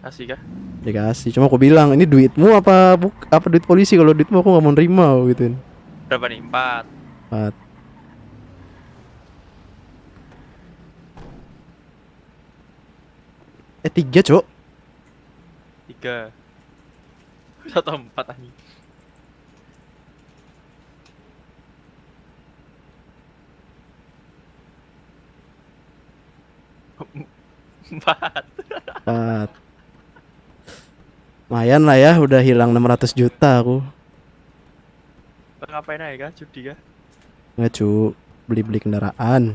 kasih kah? Dikasih. Cuma aku bilang, ini duitmu apa duit polisi? Kalau duitmu aku nggak mau nerima gitu. Berapa nih? 4. 4. Tiga, Cok. 3. 1 4 anjing. Empat. 4. Lumayan lah ya, udah hilang 600 juta aku. Ngapain aja kah? Judi kah? Nggak, Cu. Beli-beli kendaraan.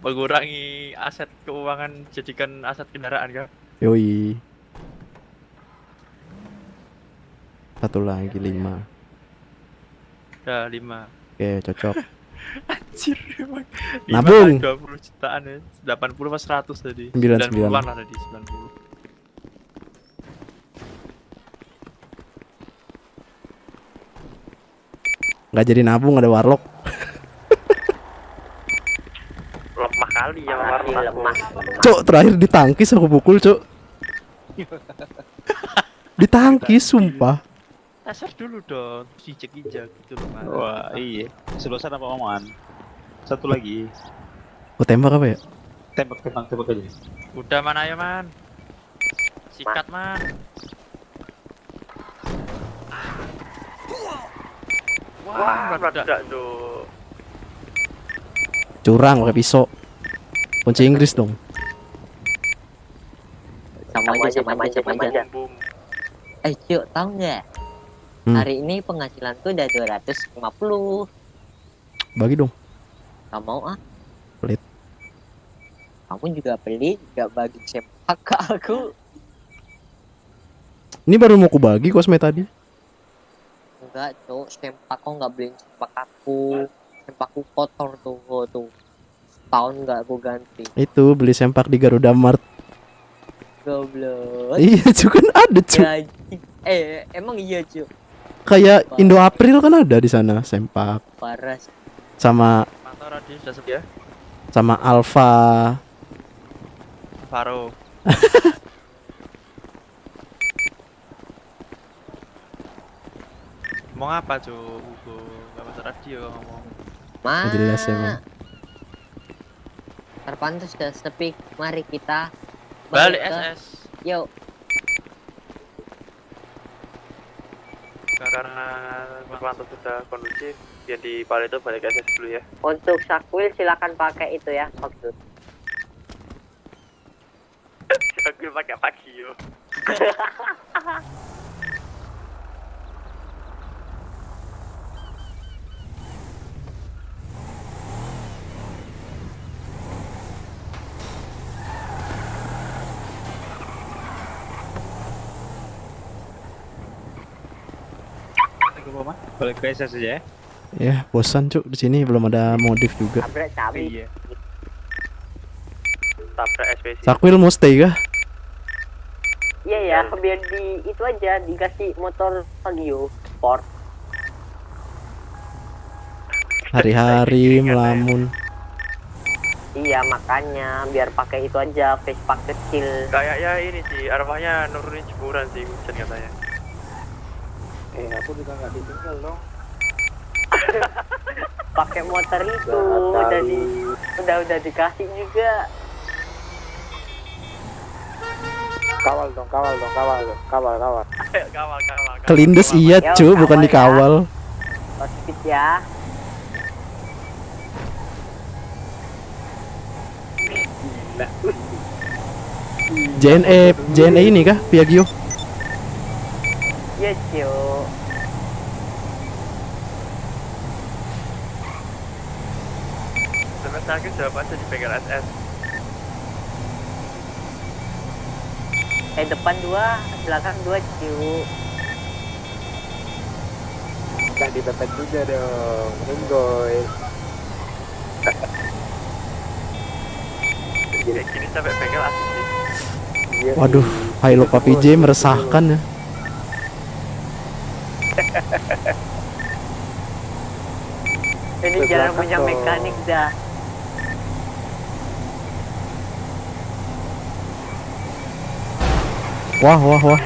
Mengurangi aset keuangan, jadikan aset kendaraan kah? Yoi. Satu lagi 5. Ya 5. Oke, cocok. Anjir emang. Nabung. 20 jutaan ya. 80 pas 100 tadi. 99. 90-an lah tadi, 90. Nggak jadi nabung, ada warlock. Lemah kali ya Lemah. Cok, terakhir ditangkis aku pukul, Cok. Ditangkis, sumpah. Dasar dulu dong, injek-injek gitu loh man. Wah iya. Sebelah apa omongan? Satu lagi. Oh, tembak apa ya? Tembak aja. Udah man, ayo man. Sikat man. Wah, meledak tuh. Curang pakai pisau. Kunci Inggris dong. Sama aja. Bum. Cuk, tahu nggak? Hari ini penghasilanku udah 250. Bagi dong. Gak mau ah. Pelit. Kamu juga beli, gak bagi sempak ke aku. Ini baru mau aku bagi kosmet tadi. Enggak, Cuk, sempak kok nggak beliin sempak aku. Sempakku kotor tuh. Tahun nggak aku ganti. Itu beli sempak di Garuda Mart. Goblok. Iya, Cuk, kan ada, Cuk. Ya, emang iya, Cuk. Kayak Indo April kan ada di sana sempak. Parah sih. Sama Mantap Radi, sudah sedia. sama Alfa. Faro. Ngomong apa cu? Hugo, gak masuk radio ngomong. Ma. Jelas emang. Terpantas sudah sepi. Mari kita Balik ke- SS. Yuk. Karena pantau sudah kondusif, biar di Paleto balik SS dulu ya. Untuk Sakwil silakan pakai itu ya, maksud. Aku pakai Pagio. Balik ke SS aja ya. Ya, bosan cuk di sini belum ada modif juga. Tabrak cabai. Iya. Tabrak SPC. Sakwil mau stay kah? Iya ya, biar di itu aja dikasih motor Pagio Sport. Hari-hari melamun. Iya makanya biar pakai itu aja Vespa kecil. Kayaknya ini sih arwahnya nurunin jemuran sih hujan katanya. Aku juga nggak ditinggal dong. Pakai motor itu udah dikasih juga. Kawal dong. Ayo kawal. Kelindes iya Ya, cu, bukan kawal ya. dikawal. Speed ya. JNE ini kah Piaggio? Iya cu. Semester akhir jawab aja di bengkel SS. Depan 2, belakang 2 cu. Nggak dipepet juga dong, Ringgoy. Kayak gini sampai bengkel asli sih. Waduh, Hilux Papi J meresahkan ya. Ini jarang punya mekanik dah. Wah.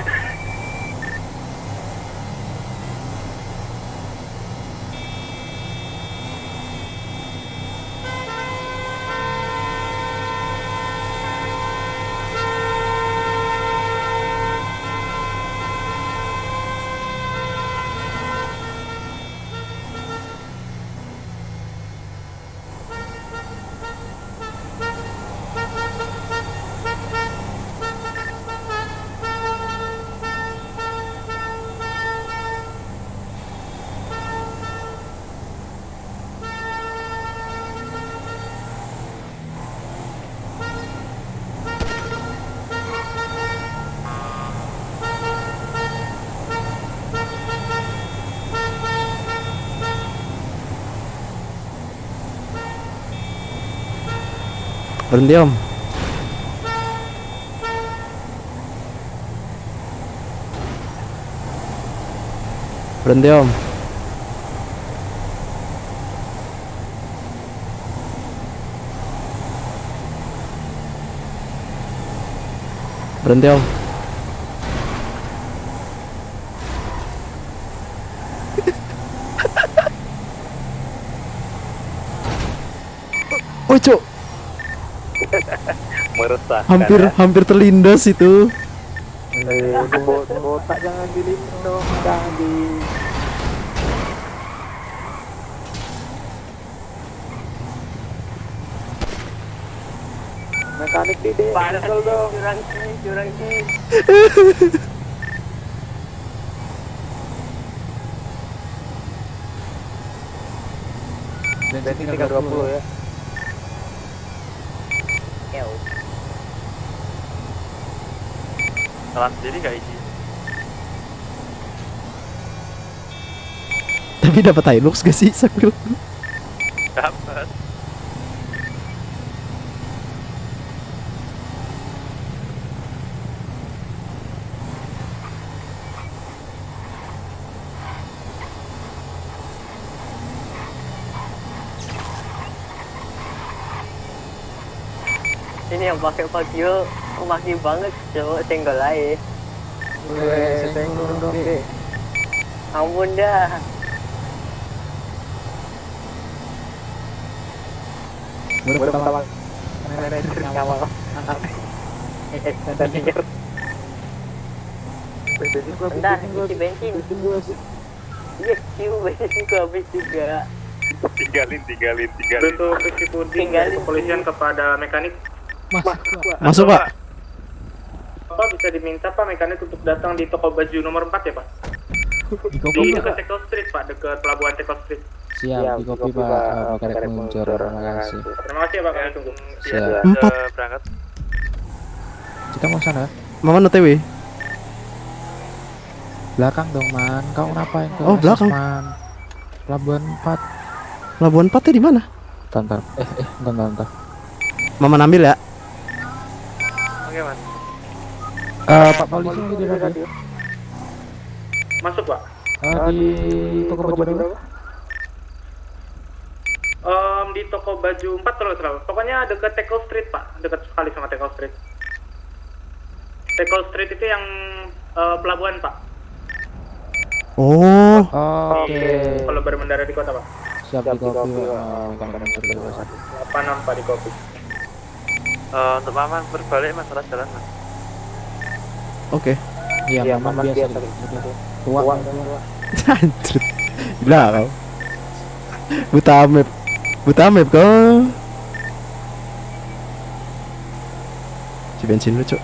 Berhenti om. Berhenti om. Berhenti om. Oh cok, Meresahkan. hampir terlindas itu. Botak jangan dilindung dong, jangan di. Mekanik Dede, cancel dong. Curang sih. Bensin tinggal 20 ya. Salah sendiri gak isi. Tapi dapat Hilux gak sih Sakwil? Dapat. Ini yang pakai Pagio maki banget cowok senggol aja. Senggol dong deh. Ampun dah. Bertambah. Ngawal. Bentar, isi bensin. Iya, Q habis juga. Tinggalin. Untuk visi puding dari kepolisian kepada mekanik. Masuk Pak. Pak bisa diminta Pak mekanik untuk datang di toko baju nomor 4 ya Pak? Di Di kopi dekat Pak. Tekel Street Pak, dekat pelabuhan Tekel Street. Siap, di kopi Pak. Mekanik meluncur. Terima kasih. Terima kasih ya Pak, kami tunggu. Siap. Empat. Berangkat. Kita mau sana. Mama OTW. Belakang dong, Man. Kau ngapain ke Oh, belakang. Man? Pelabuhan 4. Labuan 4 di mana? Bentar. Bentar. Mama ambil ya. Oke, Mas. Pak polisi lagi di radio. Masuk Pak. Di toko baju berapa? Di toko baju 4 terus salah. Pokoknya dekat Tekel Street Pak, dekat sekali sama Tekel Street. Tekel Street itu yang pelabuhan Pak. Oh, Oke. Kalau baru mendarat di kota Pak. Siap di kopi Pak. Mekanik meluncur terima kasih. 86 Pak di kopi. Untuk paman berbalik masalah jalan, Mas. oke. Iya, Maman biasa. Tua. Anjir. Gila kau. Buta map kau. Si bensin lu, Cok.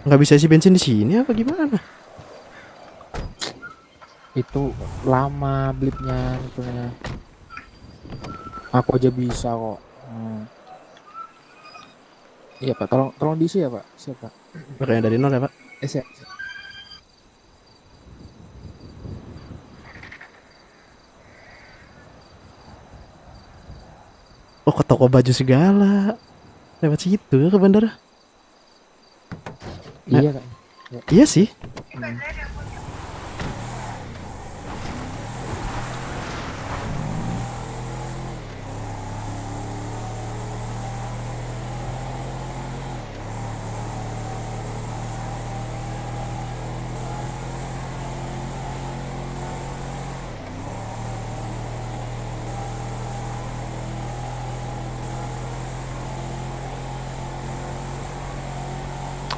Nggak bisa isi bensin di sini apa gimana? Itu lama blipnya itunya. Aku aja bisa kok. Iya Pak, tolong diisi ya Pak. Siap Pak. Makanya dari nol ya Pak. Siap. Oh, ke toko baju segala. Lewat situ ke bandara. Iya Kak. Iya sih.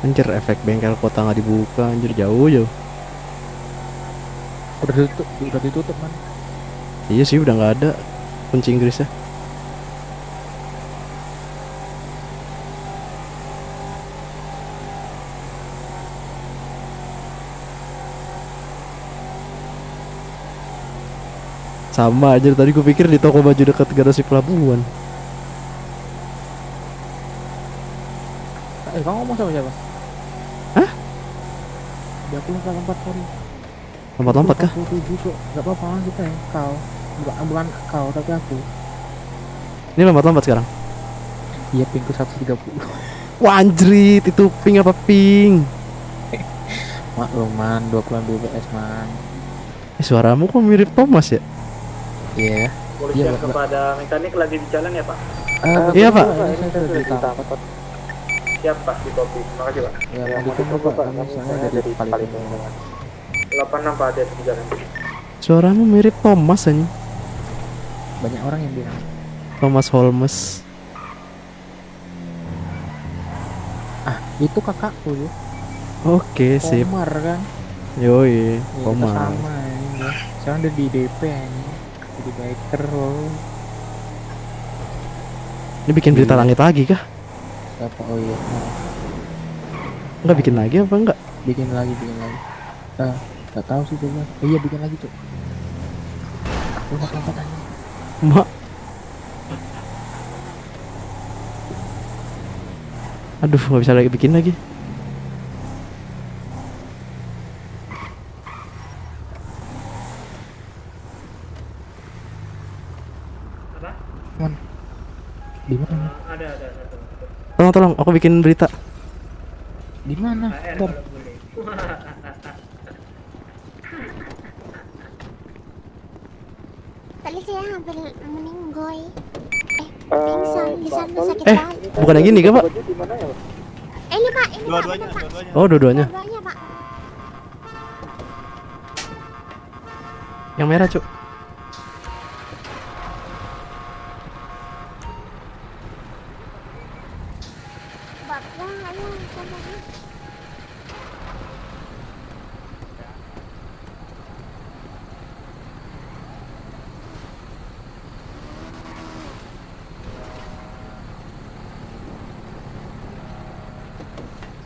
Anjir, efek bengkel kota nggak dibuka, anjir jauh. Udah ditutup Man. Iya sih, udah nggak ada kunci Inggrisnya. Sama aja tadi gue pikir di toko baju dekat garasi pelabuhan. Kamu ngomong sama siapa? Hah? Dia aku lompat sorry. Lompat-lompat kah? 47 Cok. Gak apa-apa kita ya. Kau. Bukan kau tapi aku. Ini lompat-lompat sekarang. Iya pingku 130. Wah anjrit, itu ping apa ping? Maklum Man, 20 PS Man. Suaramu kok mirip Thomas ya? Iya. Polisian Iya, Pak. kepada mekanik lagi di jalan ya Pak? Iya, Pak. Ini saya sudah ditangkap. Siap Pak di kopi. Terima kasih Pak. Ya, mau ditunggu Pak. Kami soalnya dari paling 86 Pak ada di jalan. Suaramu mirip Thomas anjing. banyak orang yang bilang. Thomas Holmes. Itu kakakku ya. Oke, sip. Komar kan. Yoi, Ya, kita Komar. sama ini ya. Sekarang udah di DP ini. Jadi biker loh. Ini bikin berita langit lagi kah? Siapa? Oh iya. Nah, Enggak bikin lagi apa enggak? bikin lagi. Gak tahu sih coba. Iya bikin lagi tuh. Aku lompat aja. Mak. Aduh, nggak bisa lagi bikin lagi. Apa? Di mana? Ada. Tolong, aku bikin berita. Di mana? Bentar. Tadi saya hampir meninggoy. Pingsan di sana sakit Eh, banget. bukan yang gini kah, Pak? Ini Pak, ini Pak. Dua-duanya, bener, Pak. dua-duanya. Oh, dua-duanya. Dua-duanya. Yang merah, Cuk. Bapak, ayo, sabar.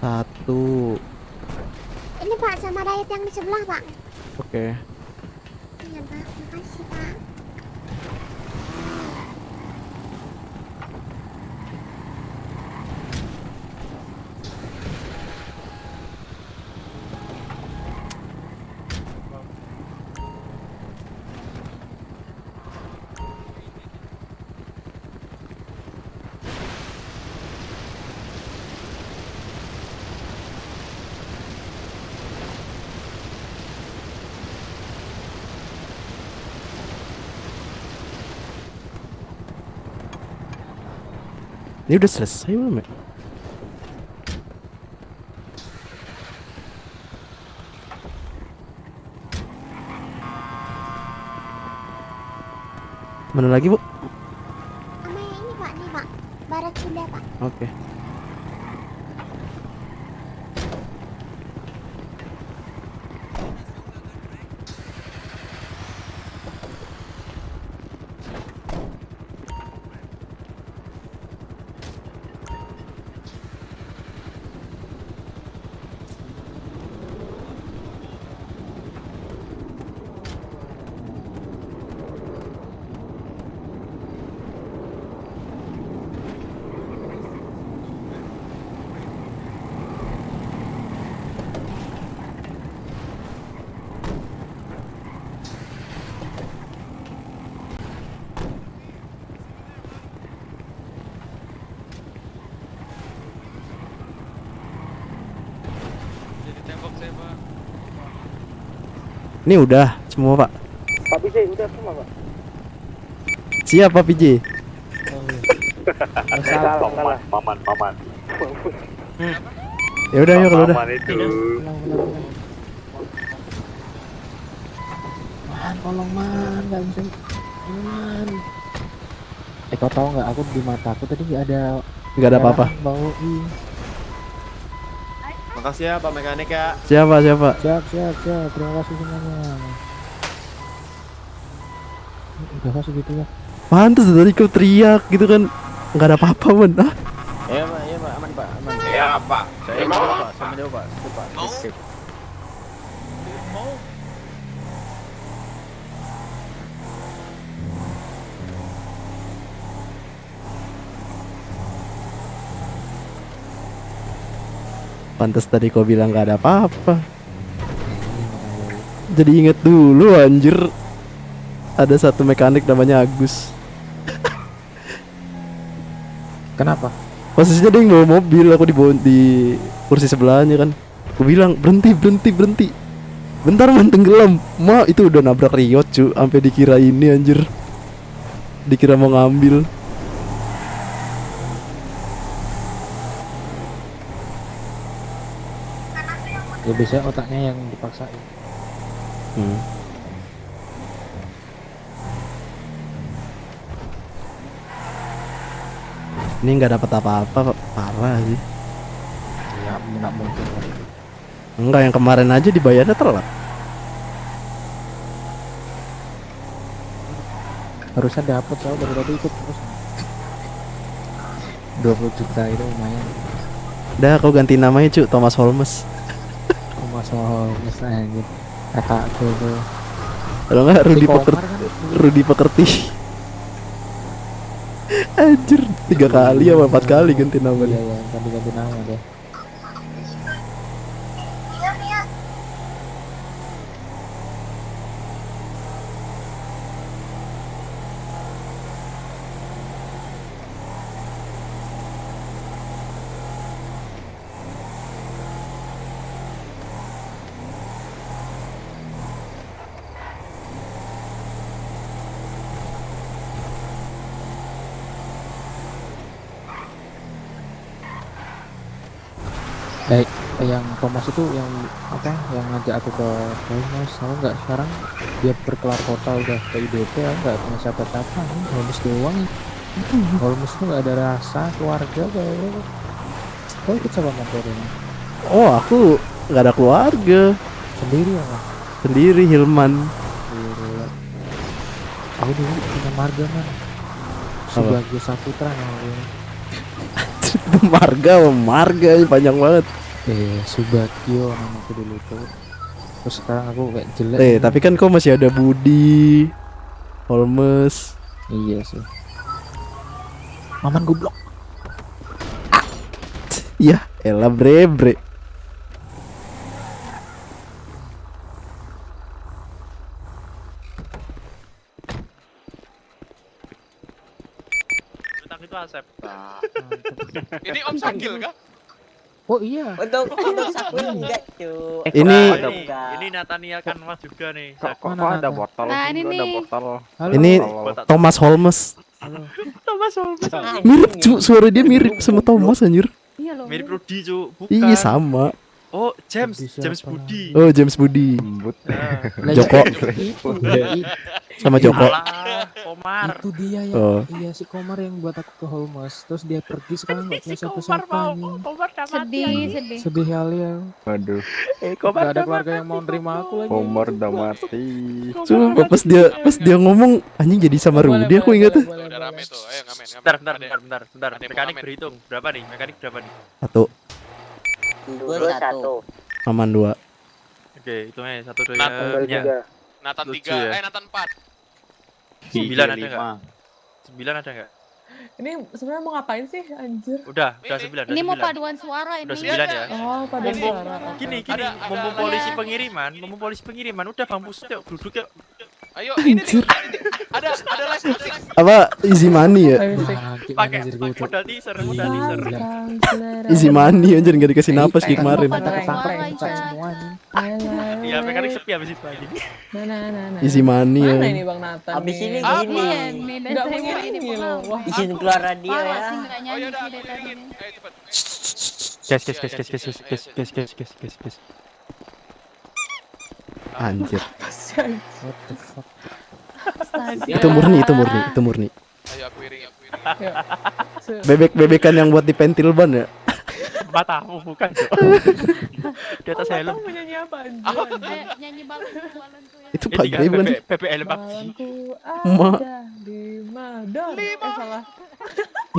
Satu. Ini Pak, sama Dayat yang di sebelah, Pak. Oke. Iya, Pak. Makasih, Pak. Ini udah selesai belum ya? Mana lagi, Bu? Sama yang ini, Pak. Nih, Pak. Barat Sunda, Pak. Oke. Ini udah semua, Pak. Pak BJ udah semua Pak. Siap, Pak PJ. Salah. Maman. Ya udah, yuk kalau udah. Maman itu. Man, tolong man, nggak bisa. Ini man. Kau tahu nggak? Aku di mataku tadi nggak ada. Nggak ada apa-apa. Bau. Makasih ya Pak Mekanik ya. Siapa? Siap. Terima kasih semuanya. Udah kasih gitu ya. Pantes tadi kau teriak gitu kan. Nggak ada apa-apa, Man. Ah, Iya Pak, aman Pak, aman. Ya Pak. Saya mau Pak, saya menjauh Pak. Sip. pantes tadi kau bilang nggak ada apa-apa. Jadi inget dulu, anjir. Ada satu mekanik namanya Agus. Kenapa? Posisinya dia yang bawa mobil, aku di kursi sebelahnya kan. Aku bilang berhenti. Bentar man, tenggelam. Ma, itu udah nabrak Riot cu, sampai dikira ini anjir. Dikira mau ngambil. Ya biasanya otaknya yang dipaksain. Ini nggak dapat apa-apa, parah sih. Ya nggak mungkin lah. Enggak, yang kemarin aja dibayarnya telat. Harusnya dapat, soal dari tadi ikut terus. 20 juta itu lumayan. Udah, kau ganti namanya cu, Thomas Holmes. Aku masuk misalnya kakakku tuh. Kalau nggak Si Komar kan? Rudi Pekerti. Anjir, 3 kali apa 4 kali ganti Iya namanya. ya, ganti nama deh. Baik. Yang Thomas itu yang apa? Yang ngajak aku ke Holmes, tahu nggak sekarang dia berkelar kota udah ke IDP, aku nggak punya siapa-siapa, nih Holmes doang. Holmes tuh nggak ada rasa keluarga kayak. Kau ikut sama motornya? Oh, aku nggak ada keluarga. Sendiri ya Mas? Sendiri, Hilman. Sendiri. Aku dulu punya marga man. Sebagai Saputra namanya. Itu marga panjang banget. Subagio namaku dulu tuh. Terus sekarang aku kayak jelek. Tapi kan kau masih ada Budi, Holmes. Iya sih. Maman goblok. Ya, elah bre. Tentang itu Asep. Ini Om Sakil kah? Oh iya. Untuk Sakil enggak cu. Ini Nathaniel Kanwas juga nih. Kok ada botol? Nah, ini Ada nih. botol. Ini Thomas Holmes. Thomas Holmes. Mirip cu, suara dia mirip sama Thomas anjir. Iya loh. Mirip Rudy cu, bukan. Iya sama. Oh, James Budi. Oh, James Budi. Nah. Joko. Sama Joko. Alah, Komar. Itu dia ya. Oh. Iya si Komar yang buat aku ke Holmes. Terus dia pergi sekarang nggak punya Si Komar siapa-siapa mau, nih. Komar udah mati. Sedih. Sedih kali ya. Waduh, Gak ada keluarga yang mau nerima aku lagi. Komar udah mati. Cuma pas dia ngomong anjing jadi sama Rudy aku ingat tuh. Udah rame tuh. Ayo ngamen. Bentar. Mekanik berhitung. Berapa nih? Mekanik berapa nih? 1, 2-1. aman 2. Oke, hitungnya 1, 2, Nathan 3. Nathan Lucu 3, ya. Nathan 4. 9 ada enggak? 9 ada enggak? Ini sebenarnya mau ngapain sih anjir? Udah 9. Ini mau paduan suara ini. Udah 9 ya. Oh, pada suara. Gini, mumpung polisi pengiriman, udah bang Pusut yuk, duduk yuk. Ayo, ini nih. Ada live musik. Apa easy money ya? Pakai modal teaser. Easy money anjir enggak dikasih napas kayak kemarin. Iya, mekanik sepi habis itu lagi. Nah. Easy money ya. Mana ini Bang Nathan? Abis ini Iya gini. nih, dan Nggak saya mau ini nyanyi loh. Wah. Izin keluar radio Parah ya. sih nggak nyanyi Oh, sih dari tadi ini. Ayo cepet. Guys. Anjir. What the fuck? Astaga. Itu murni. Ayo aku iring. Bebek-bebekan yang buat di pentil ban ya. Matamu bukan. Di atas helm. Kamu nyanyi apa anjir? Nyanyi balonku ya. Itu Pak Grey bukan sih? PPL PUBG. Balonku Ma. ada 5 dolar. Salah.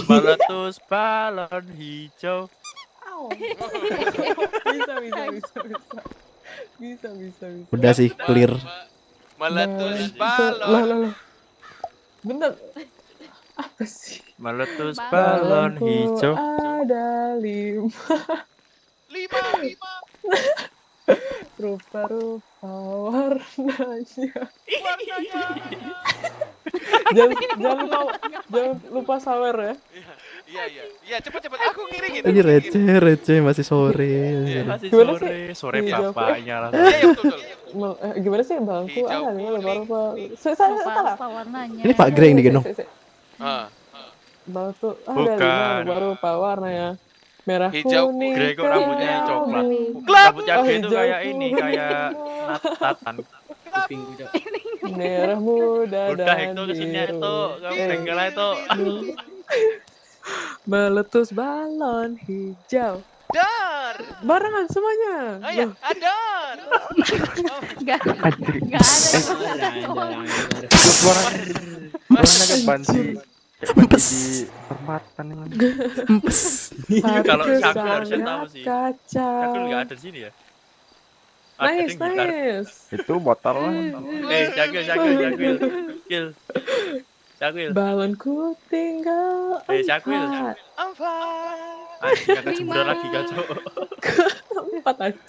Meletus balon hijau. Au. Bisa. Udah sih clear. Meletus Lah. balon. Bener. Apa sih? Meletus balon hijau. Ada 5 rupa-rupa warnanya. Jangan lupa sawer ya. Iya, cepet. Aku ngiringin. Ini receh masih sore. Masih Gimana sore sih? bapaknya lah. Iya, betul. Gimana sih bangku? Hijau, Ini kuning. rupa-rupa. Rupa warnanya. Ini Pak Grey yang digendong. Bangku ada Bukan. 5 rupa-rupa warnanya. Merah, Hijau, kuning, Grey kok rambutnya merah, coklat. biru. Rambutnya Oh, Grey itu hijau, kayak ini, kuning. kayak Nathan. Merah muda Udah dan itu kesini biru. itu, kamu tinggal itu. Meletus balon hijau. Dar. Barengan semuanya. Ayo, adar. Gak ada. Suaranya kayak banci di perempatan ini. Kalau Hatiku Syakul harusnya tahu sangat sih. kacau. Syakul nggak ada di sini ya. Ada Nice. yang gitar. Itu botol lah. Syakul. Balonku tinggal Syakul. Anjing akan jemburan lagi kacau. 4 aja.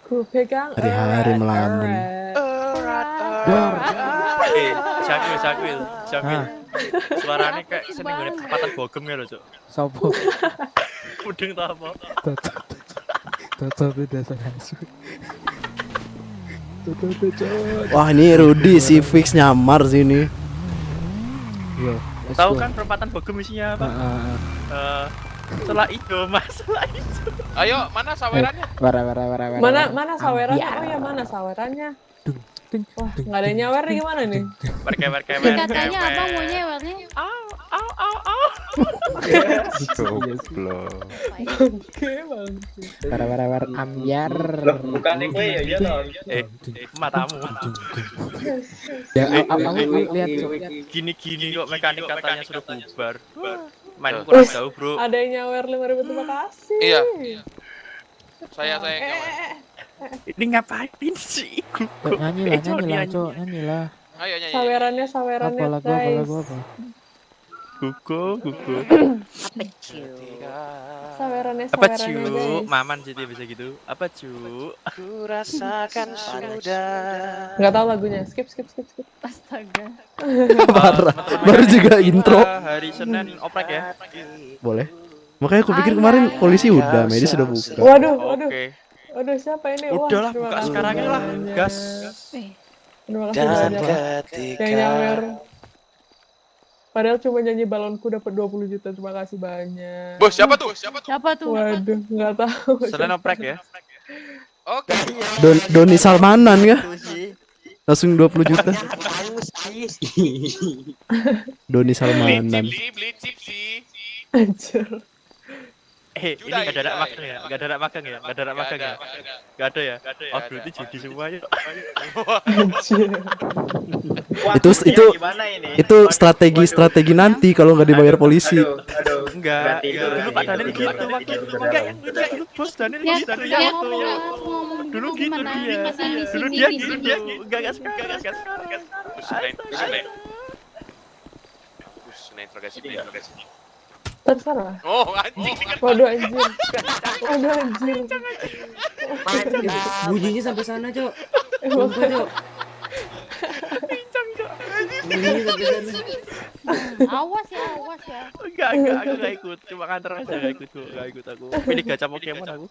Ku pegang Hari-hari melamun. Syakul. Suaranya kayak seneng banget perempatan bogem ya loh, Cok. Sopo? Kudeng tau apa? Toto dasar asu. Wah, ini Rudy si fix nyamar sini. Yo. Tahu kan perempatan bogem isinya apa? Salah itu, Mas. Salah itu. Ayo, mana sawerannya? Mana sawerannya? Oh ya mana sawerannya? Wah, nggak ada yang nyawer nih gimana nih? Katanya abang mau nyewernya. Goblok. Oke bang. War ambiar. Bukan gue ya Matamu. Ya, lihat Cuk. Gini-gini kok mekanik katanya suruh bubar. Main kurang jauh, Bro. Ada yang nyawer 5.000 terima kasih. Iya. Saya nyawer. Ini ngapain sih? Nyanyi lah, Cuk, nyanyi lah. Ayo nyanyi. Sawerannya Apa lagu apa? Gugu. Apa cu? Sawerannya Apa guys. cu? Maman sih dia bisa gitu. Apa cu? Ku rasakan sudah. Nggak tahu lagunya. Skip. Astaga. Parah. Baru juga intro. Hari Senin oprek ya. Boleh. Makanya aku pikir kemarin polisi udah, medis sudah buka. Waduh. Oke. Waduh siapa ini? Wah, Udahlah terima buka kasih sekarang ini lah. banyak. Gas. Terima kasih banyak yang nyawer. Padahal cuma nyanyi balonku dapat 20 juta. Terima kasih banyak. Bos, siapa tuh? Waduh, nggak tahu. Senin oprek ya. Oke. Doni Salmanan kah? Langsung 20 juta. Doni Salmanan. Beli chip sih. Anjir. Ini nggak ada magang ya? Nggak ada magang ya? Nggak ada magang ya? Nggak ada ya? Oh berarti judi semuanya. Anjir. Itu strategi nanti kalau nggak dibayar polisi. Enggak. Dulu Pak Daniel gitu waktu itu. Enggak yang itu dulu Bos Daniel Ya, gitu. ya ngomong Dulu gitu gimana? dia. Pas di Dulu sini dia gitu. gitu. Enggak sekarang. Interogasi. Terserah. Oh, anjing nih kan. Waduh anjir. Bunyinya sampai sana, Cuk. Emang Awas ya. Enggak, aku enggak ikut. Cuma kantor aja enggak ikut aku. Pilih gacha Pokemon aku.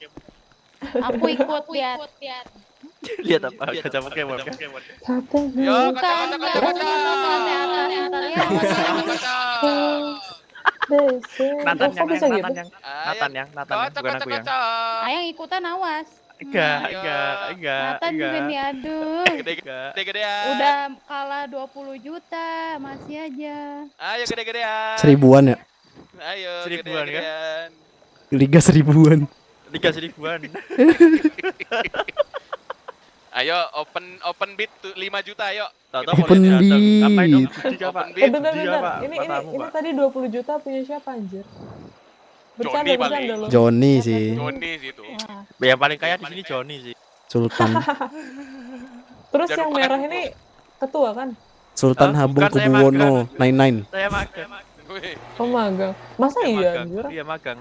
Aku ikut lihat. Lihat apa? Gacha Pokemon kan? Yo, Bukan kata. Nathan Kok bisa gitu? Nathan yang bukan aku yang. Ayang ikutan awas. Enggak. Nathan juga diadu. Gede-gedean. Udah kalah 20 juta, masih aja. Ayo gede-gedean. Seribuan ya? Ayo Seribuan, kan? gede-gedean. Liga seribuan. Liga seribuan. Ayo open bid 5 juta ayo. Tahu-tahu Open polisi datang. bid. Ngapain dong? Judi apa? Open bid. Bentar. Judi apa? Ini Matamu, Pak. tadi 20 juta punya siapa anjir? Johnny paling. Bercanda loh. Joni sih. Joni sih itu. Yang paling kaya di sini Johnny sih. Sultan. Terus Jangan yang lupa merah ini ketua kan? Sultan Hah? Habung Bukan, saya Kubuwono magang. 99. Saya magang. Wih, Oh magang. Masa Saya iya magang. anjir? Iya magang.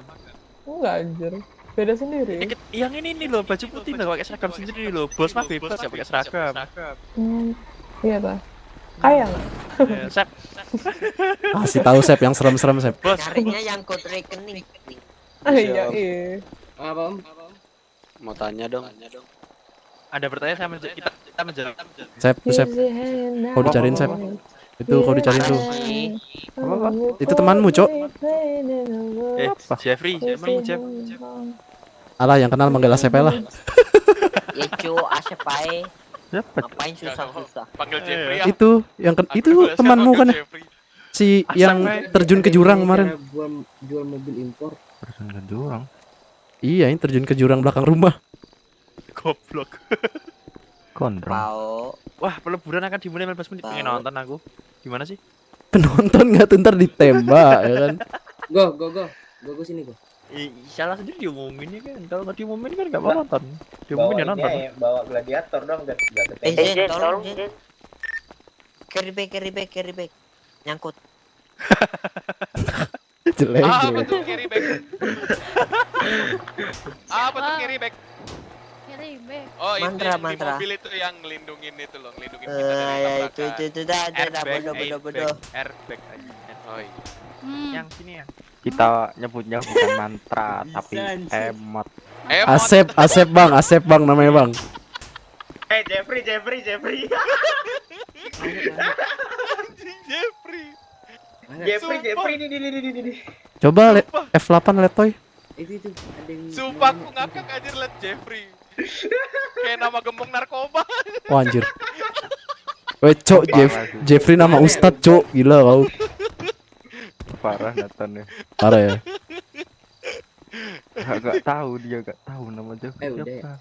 Enggak anjir. Beda sendiri. Yang ini loh baju putih loh pakai seragam sendiri loh. Bos mah bebas ya pakai seragam. Iya ta. Kaya nggak? Ya, Sep. Kasih tahu Sep yang serem-serem Sep. Bos. Carinya yang code rekening. Iya. Apa? Mau tanya dong. Ada pertanyaan kita menjawab. Sep, Sep. Kau dicariin Sep. Itu kau dicariin tuh. Itu temanmu, Cok. Jeffrey, emang Jeff. Alah yang kenal manggil Asep lah. Ya cu, Asep ae. Ngapain susah-susah? panggil Jeffrey ya. Itu itu temanmu kan ya? Si yang terjun ke jurang kemarin. Jual mobil impor. Terjun ke jurang. Iya, yang terjun ke jurang belakang rumah. Goblok. Gondrong. Pao. Wah, peleburan akan dimulai 15 menit. Pengen nonton aku. Gimana sih? Penonton nggak tuh ntar ditembak ya kan? Go sini go. Salah sendiri diumumin ya kan. Kalau nggak diumumin kan nggak mau nonton. Diumumin ya nonton. Bawa gladiator dong, gak Jen, tolong Jen. Carry back. Nyangkut. Jelek. Apa tuh carry back? Apa tuh carry back? Kiri back. Oh, ini Mantra, yang di mantra. mobil itu yang ngelindungin itu loh, ngelindungin kita dari Itu dah bodoh. Airbag aja. Oh iya. Yang sini ya. Kita nyebutnya bukan mantra tapi emot. Asep bang namanya bang. Jeffrey. Jeffrey. Jeffrey, ini. Coba F8 letoy. Itu ada yang Sumpah aku ngakak anjir liat Jeffrey. Kayak nama gembong narkoba. Oh anjir. Weh cok, Jeffrey nama Ustadz cok. Gila kau. Parah Nathan ya. Parah ya. Gak tahu dia, gak tahu nama Jeffrey udah siapa.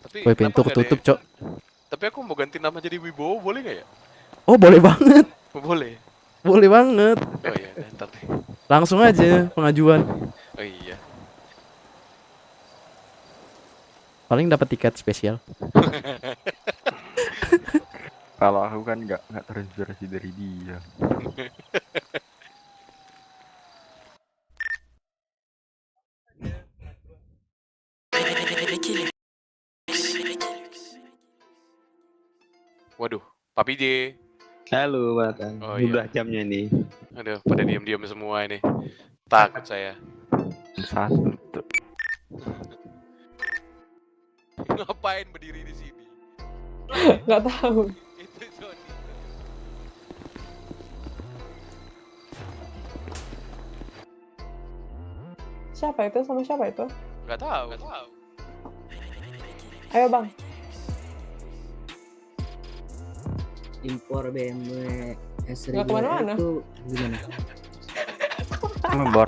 Tapi Weh pintu ketutup cok. Tapi aku mau ganti nama jadi Wibowo, boleh gak ya? Oh boleh banget. Boleh. Boleh banget. Oh iya, ntar deh. Langsung aja pengajuan. Oh iya. Paling dapat tiket spesial. Kalau aku kan nggak terinspirasi dari dia. Waduh, Papi J. Halo, Batang. Oh, iya. Udah jamnya nih. Aduh, pada diam-diam semua ini. Takut saya. Satu. Ngapain berdiri di sini? Nggak tahu. Itu Sony. Siapa itu sama siapa itu? Gak tahu. Ayo bang. impor BMW S1000 Nggak kemana-mana. itu gimana? Ngebor.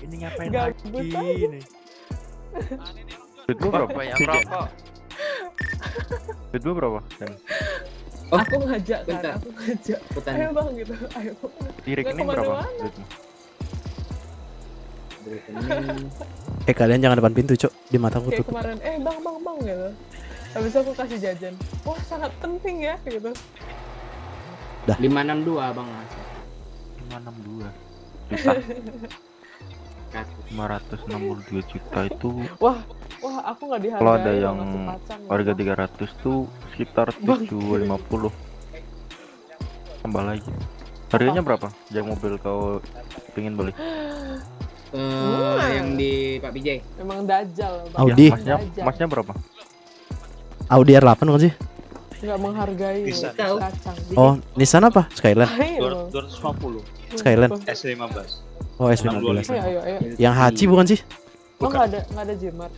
Ini ngapain Gabut lagi aja. ini? Duit gua berapa? Yang rokok. Duit gua berapa? Dan Aku ngajak kan, bentar. aku ngajak. Putan. Ayo bang gitu, ayo. di rekening Nggak berapa? kemana-mana. Duitmu? Rekening. Kalian jangan depan pintu cok. Di mataku Kayak tutup. kemarin, bang gitu. Habis itu aku kasih jajan. Wah sangat penting ya gitu. 562 bang. 562 juta. 562 juta itu Wah aku nggak dihargai. kalau ada loh, yang ngasih kacang, harga gitu. 300 tuh sekitar 750. Tambah lagi. Harganya berapa? Yang mobil kau pengen beli? Yang di Pak PJ. Emang dajal. Bang. Audi. Masnya berapa? Audi R8 kan sih? Nggak menghargai Bisa. loh, kacang. Oh, Nissan apa? Skyline. Ayo. 250. Skyline. S15. Oh, S15. Ayo. Yang Hachi bukan sih? Oh nggak ada Jimar.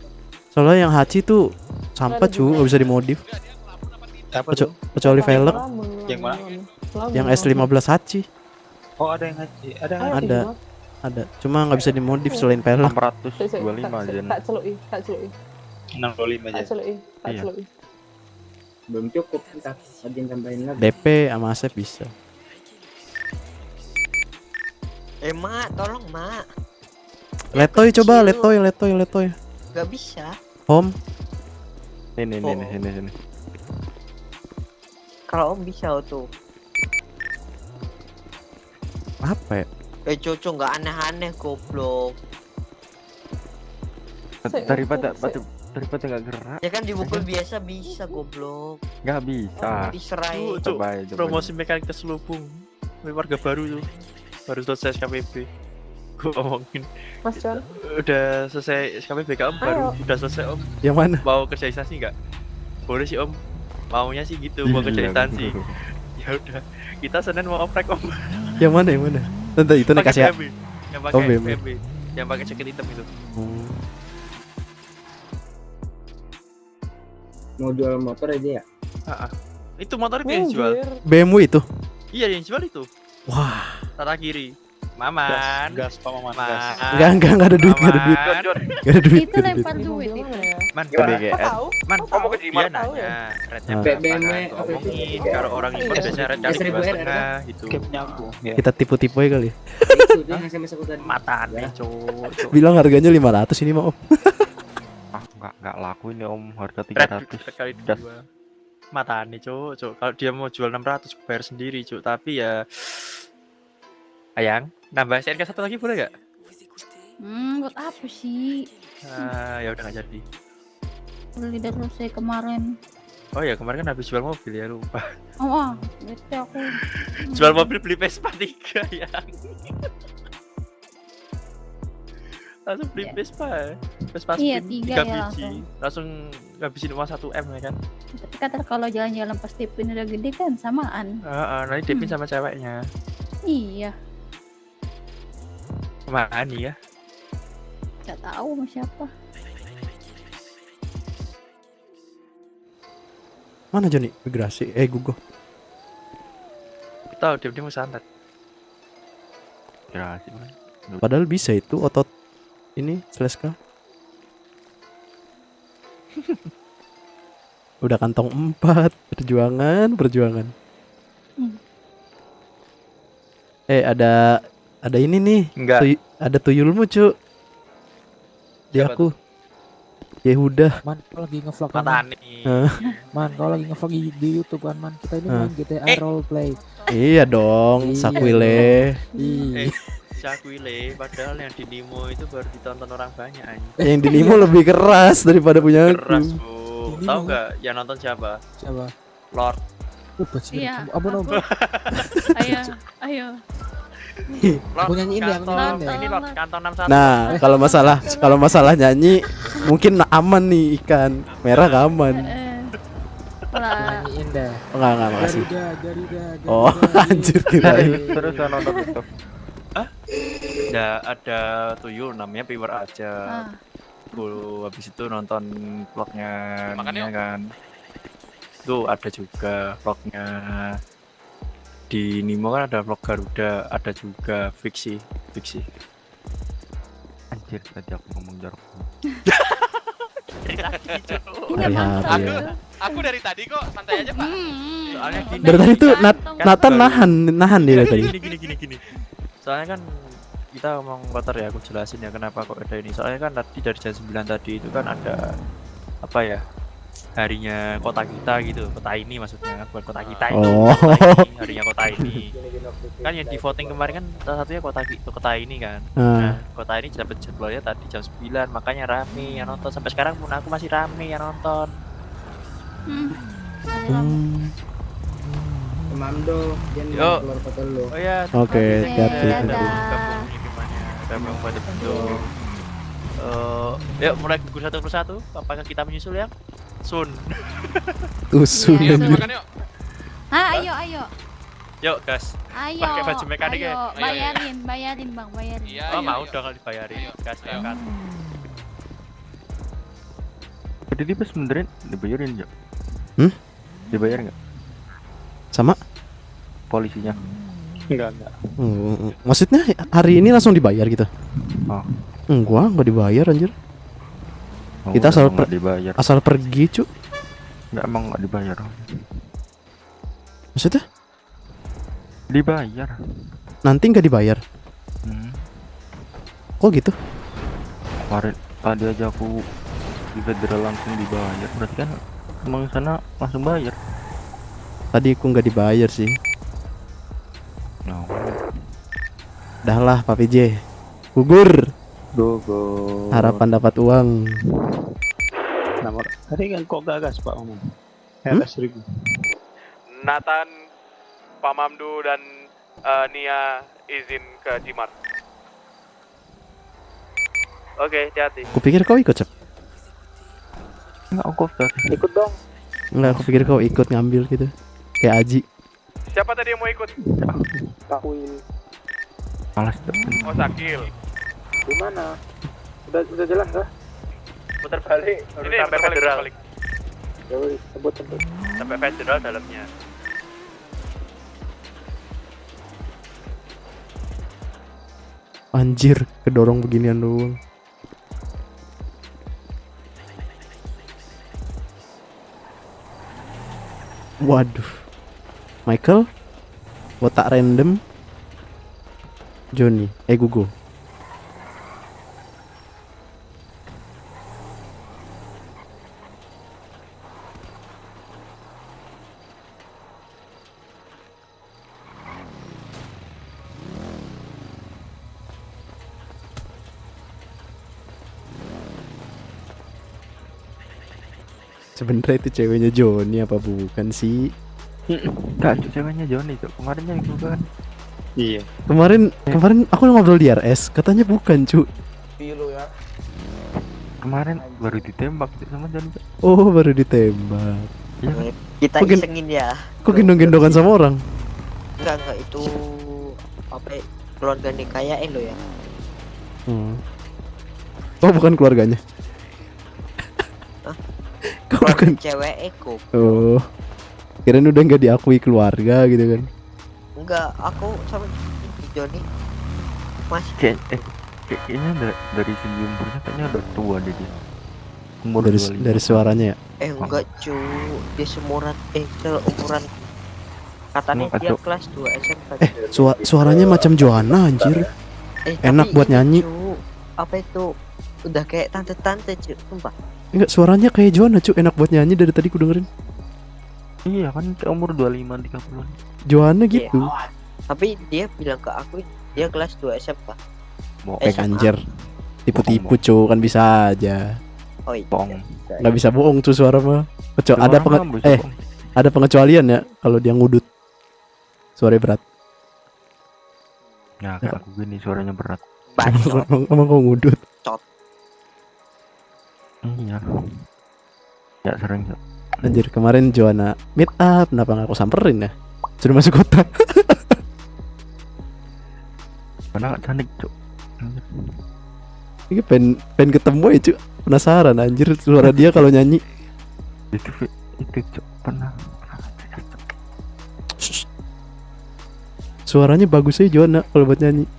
Soalnya yang Hachi tuh sampah cu, nggak bisa dimodif. Apa tuh? Kecuali velg. Yang mana? Yang S15 Hachi Oh, ada yang ngaji. ada. Cuma nggak bisa dimodif selain velg. 625 aja. Tak celui. 65 aja. Tak Iya. celui. Belum cukup kita ajin tambahin lagi. DP sama Asep bisa. Mak, tolong mak. Letoy coba, letoy. Gak bisa. Home. Ini. Kalau om bisa tuh. Apa ya? Cucu nggak aneh-aneh goblok. Daripada nggak gerak. Ya kan dibukul biasa bisa goblok. Nggak bisa. Diserai. Coba. Promosi mekanik terselubung. Ini warga baru tuh. Baru selesai SKPB. Gue ngomongin. Mas John. Udah selesai SKPB kan om? Baru udah selesai om. Yang mana? Mau kerja instansi nggak? Boleh sih om. Maunya sih gitu, mau kerja instansi. Ya udah. Kita Senin mau oprek om. Yang mana? Tentu itu nih kasih ya. BMW. Yang Oh, pakai BMW. BMW. Yang pakai jaket hitam itu. Mau jual motor aja ya? Itu motor itu yang jual. BMW itu. Iya yang jual itu. Wah. Tata kiri. Maman. Gas, Pak Maman. Gas. Enggak ada duit. Enggak ada duit. Itu lempar duit itu. Man, BGS. Man, mau ke Jimar? dia nanya, rednya Ah. berapa BMW kan? Gua omongin, kalau orang impor biasanya red dari S1000 2,5 gitu. Capnya aku. Ya. Kita tipu-tipu aja kali. Itu yang SMS aku tadi. Mata aneh, cowok. Bilang harganya 500 ini mau. Nggak laku ini om, harga Red 300. kali dua. Mata aneh, cowok. Kalau dia mau jual 600, gue bayar sendiri, cowok. Tapi ya, Ayang, nambah SNK satu lagi boleh gak? Buat apa sih? Ya udah nggak jadi. Beli dari selesai kemarin. Oh ya kemarin kan habis jual mobil ya lupa. Bete aku. Jual mobil beli Vespa 3 ya. Langsung beli Vespa. Vespa Iya, spin 3 ya 3 biji. Langsung ngabisin uang 1M ya kan. Tapi kata kalau jalan-jalan pas tipin udah gede kan samaan. Nanti Devin sama ceweknya. Iya, Kemana nih ya? nggak tahu sama siapa. Mana Joni? Migrasi. Gugo. Tahu dia mau santet. Kira sih. Padahal bisa itu otot ini Sleska. Udah kantong 4. Perjuangan. Ada ini nih. Enggak. Ada tuyulmu, Cuk. Di Siapa aku. Yehuda. Man, kau lagi ngevlog kan? Man? Matani. Man, kau lagi ngevlog di YouTube kan, Man? Kita ini main GTA roleplay. Iya dong, Iya Sakwile. Iya. Cakuile, padahal yang di Nemo itu baru ditonton orang banyak anjing. Yang di Nemo lebih keras daripada punya aku. Keras, Bu. Tahu nggak yang nonton siapa? Siapa? Lord. Bajingan. Iya. Abon. Ayo. Aku nyanyiin deh, aku nyanyiin deh. Ini Lord, kantong 61. Nah, kalau masalah nyanyi mungkin aman nih ikan. Merah gak aman. Lah. Nyanyiin deh. Enggak, makasih. Garuda. Oh, anjir kirain. Terus nonton TikTok. Ada tuyul namanya Piwer aja. Habis itu nonton vlognya Nia kan. Itu ada juga vlognya di Nemo kan, ada vlog Garuda, ada juga fiksi. Anjir, tadi aku ngomong jorok. Hari-hari ya. Aku dari tadi kok santai aja, Pak. Soalnya gini. Dari tadi tuh Nathan nahan dia dari tadi. Gini. Soalnya kan kita ngomong kotor ya, aku jelasin ya kenapa kok ada ini. Soalnya kan tadi dari jam 9 tadi itu kan ada apa ya? Harinya kota kita gitu, kota ini maksudnya, bukan kota kita itu. Oh. Kota ini, harinya kota ini. Kan yang di voting kemarin kan salah satunya kota ini kan. Nah, kota ini dapat jadwalnya tadi jam 9, makanya rame yang nonton. Sampai sekarang pun aku masih rame yang nonton. Mamdo, Yo. keluar kota lu. Oh ya. Oke, hati-hati. Gabung pada bentuk. Yuk mulai gugur satu persatu. Apakah kita menyusul ya? Sun. Tusun Iya, anjir. Makan yuk. Ayo. Yuk gas. Ayo. Pakai baju mekanik ya? Bayarin Bang, bayarin. Iya. Mau dong kalau dibayarin. Gas kan. Jadi dia pas benerin dibayarin ya? Dibayar nggak? Sama? Polisinya? Enggak. Maksudnya hari ini langsung dibayar gitu? Oh. Enggak dibayar anjir. Kita asal pergi, Cuk. Enggak, emang enggak dibayar. Maksudnya? Dibayar. Nanti nggak dibayar? Kok gitu? Kemarin tadi aja aku di federal langsung dibayar. Berarti kan emang sana langsung bayar. Tadi aku nggak dibayar sih. No. Dah lah, Pak PJ. Gugur. Harapan dapat uang. Nomor tadi kan kok gagas Pak Omong. 100.000. Nathan, Pak Mamdu dan Nia izin ke Cimar. Oke, hati-hati. Kupikir kau ikut, Cep. Enggak, aku Ikut dong. Enggak, aku pikir kau ikut ngambil gitu. Kayak Aji. Siapa tadi yang mau ikut? Takuin. malas. Oh, Sakil. Di mana? Udah jelas kah? Putar balik. Ini Sampai federal. Ya wis, sebut. Sampai federal dalamnya. Anjir, kedorong beginian doang. Waduh. Michael, kotak random. Johnny, Gugo. Sebenarnya itu ceweknya Johnny apa bukan sih? Enggak, itu ceweknya Johnny tuh. Kemarinnya itu kan. Iya. Kemarin aku ngobrol di RS, katanya bukan, cu. Pilu ya. Kemarin baru ditembak sama Johnny. Oh, baru ditembak. Iya kan? Kita isengin ya. Kok gendong-gendongan sama orang? Enggak itu apa keluarga nih kayak lo ya. Oh bukan keluarganya. Kau bukan cewek Eko. Oh, kirain udah nggak diakui keluarga gitu kan? Enggak, aku sama Joni masih Kayaknya dari segi umurnya kayaknya udah tua deh dia. Umur dari suaranya ya? Enggak cu, dia seumuran umuran katanya dia kelas 2 SMP. Suaranya macam Joanna anjir. Enak buat nyanyi. Cu, apa itu? Udah kayak tante-tante cu, sumpah. Enggak, suaranya kayak Joanna cu, enak buat nyanyi dari tadi ku dengerin. Iya kan kayak umur 25-30an. Joanna gitu. Tapi dia bilang ke aku dia kelas 2 SMP. Anjir. Tipu-tipu cu, kan bisa aja. Oh iya. Bohong. Nggak bisa bohong tuh suara mah. Ada pengecualian ya kalau dia ngudut. Suaranya berat. Ya kayak aku gini suaranya berat. Emang kau ngudut? Iya. Ya sering. Anjir, kemarin Joanna meet up, kenapa nggak aku samperin ya? Sudah masuk kota. Mana gak cantik cuk. Ini pengen ketemu ya cu. Penasaran anjir suara dia kalau nyanyi. Itu cuk pernah. Suaranya bagus sih Joanna kalau buat nyanyi.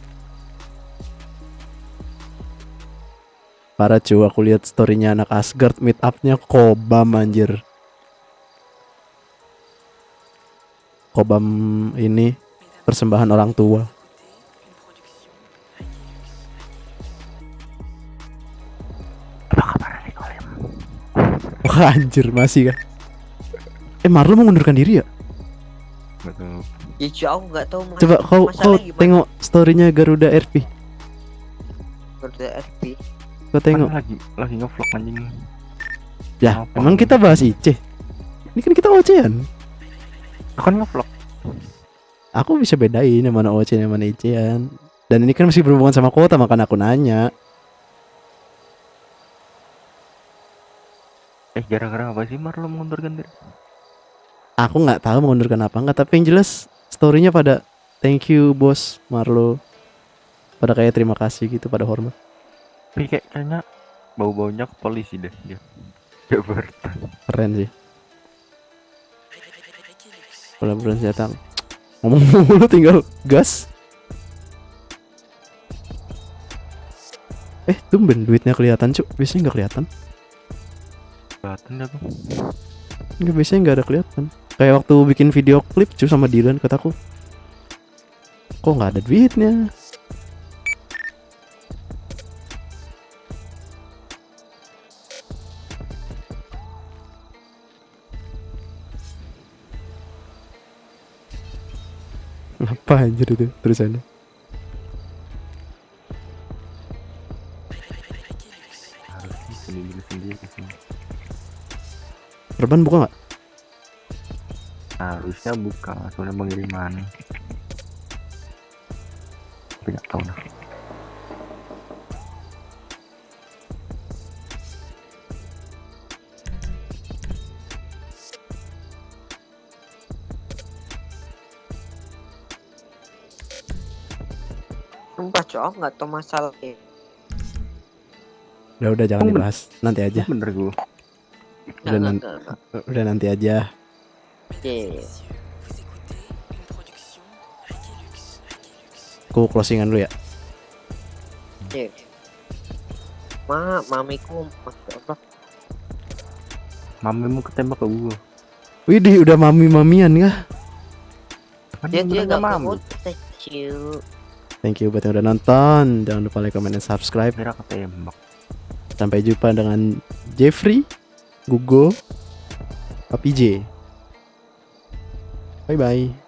Parah cu, aku lihat storynya anak Asgard meet up-nya Kobam anjir. Kobam ini persembahan orang tua. Wah anjir masih kah? Marlo mengundurkan diri ya? Betul. Ya jauh nggak tahu. Coba kau tengok storynya Garuda RP. Garuda RP. Kau tengok. Lagi ngevlog anjing. Ya, emang kita bahas IC. Ini kan kita OC-an. Kan ngevlog. Aku bisa bedain yang mana OC yang mana IC-an. Dan ini kan masih berhubungan sama kota, makanya aku nanya. Gara-gara apa sih Marlo mengundurkan diri? Aku nggak tahu mengundurkan apa enggak, tapi yang jelas storynya pada thank you bos Marlo. Pada kayak terima kasih gitu, pada hormat. Tapi kayaknya bau-baunya ke polisi deh dia. Jakarta. Keren sih. Pelabuhan senjata. Ngomong mulu tinggal gas. Tumben duitnya kelihatan cuk. Biasanya nggak kelihatan. Kelihatan ya tuh. Nggak, biasanya nggak ada kelihatan. Kayak waktu bikin video klip cu sama Dylan, kataku kok nggak ada duitnya. Apa anjir itu tulisannya? Harus sendiri sih. Perban buka nggak? Harusnya buka, soalnya pengiriman. Tapi nggak tahu dah. Sumpah cowok nggak tahu masalah ini. Udah jangan dibahas, nanti aja. Bener gue. Udah nanti aja. Aku closingan dulu ya. Mamiku apa? Mamimu ketembak ke gua. Widih, udah mami-mamian ya. Dia nggak mau. Thank you buat yang udah nonton. Jangan lupa like, comment, dan subscribe. Kira ketembak. Sampai jumpa dengan Jeffrey, Gugo, Papi J. Bye bye.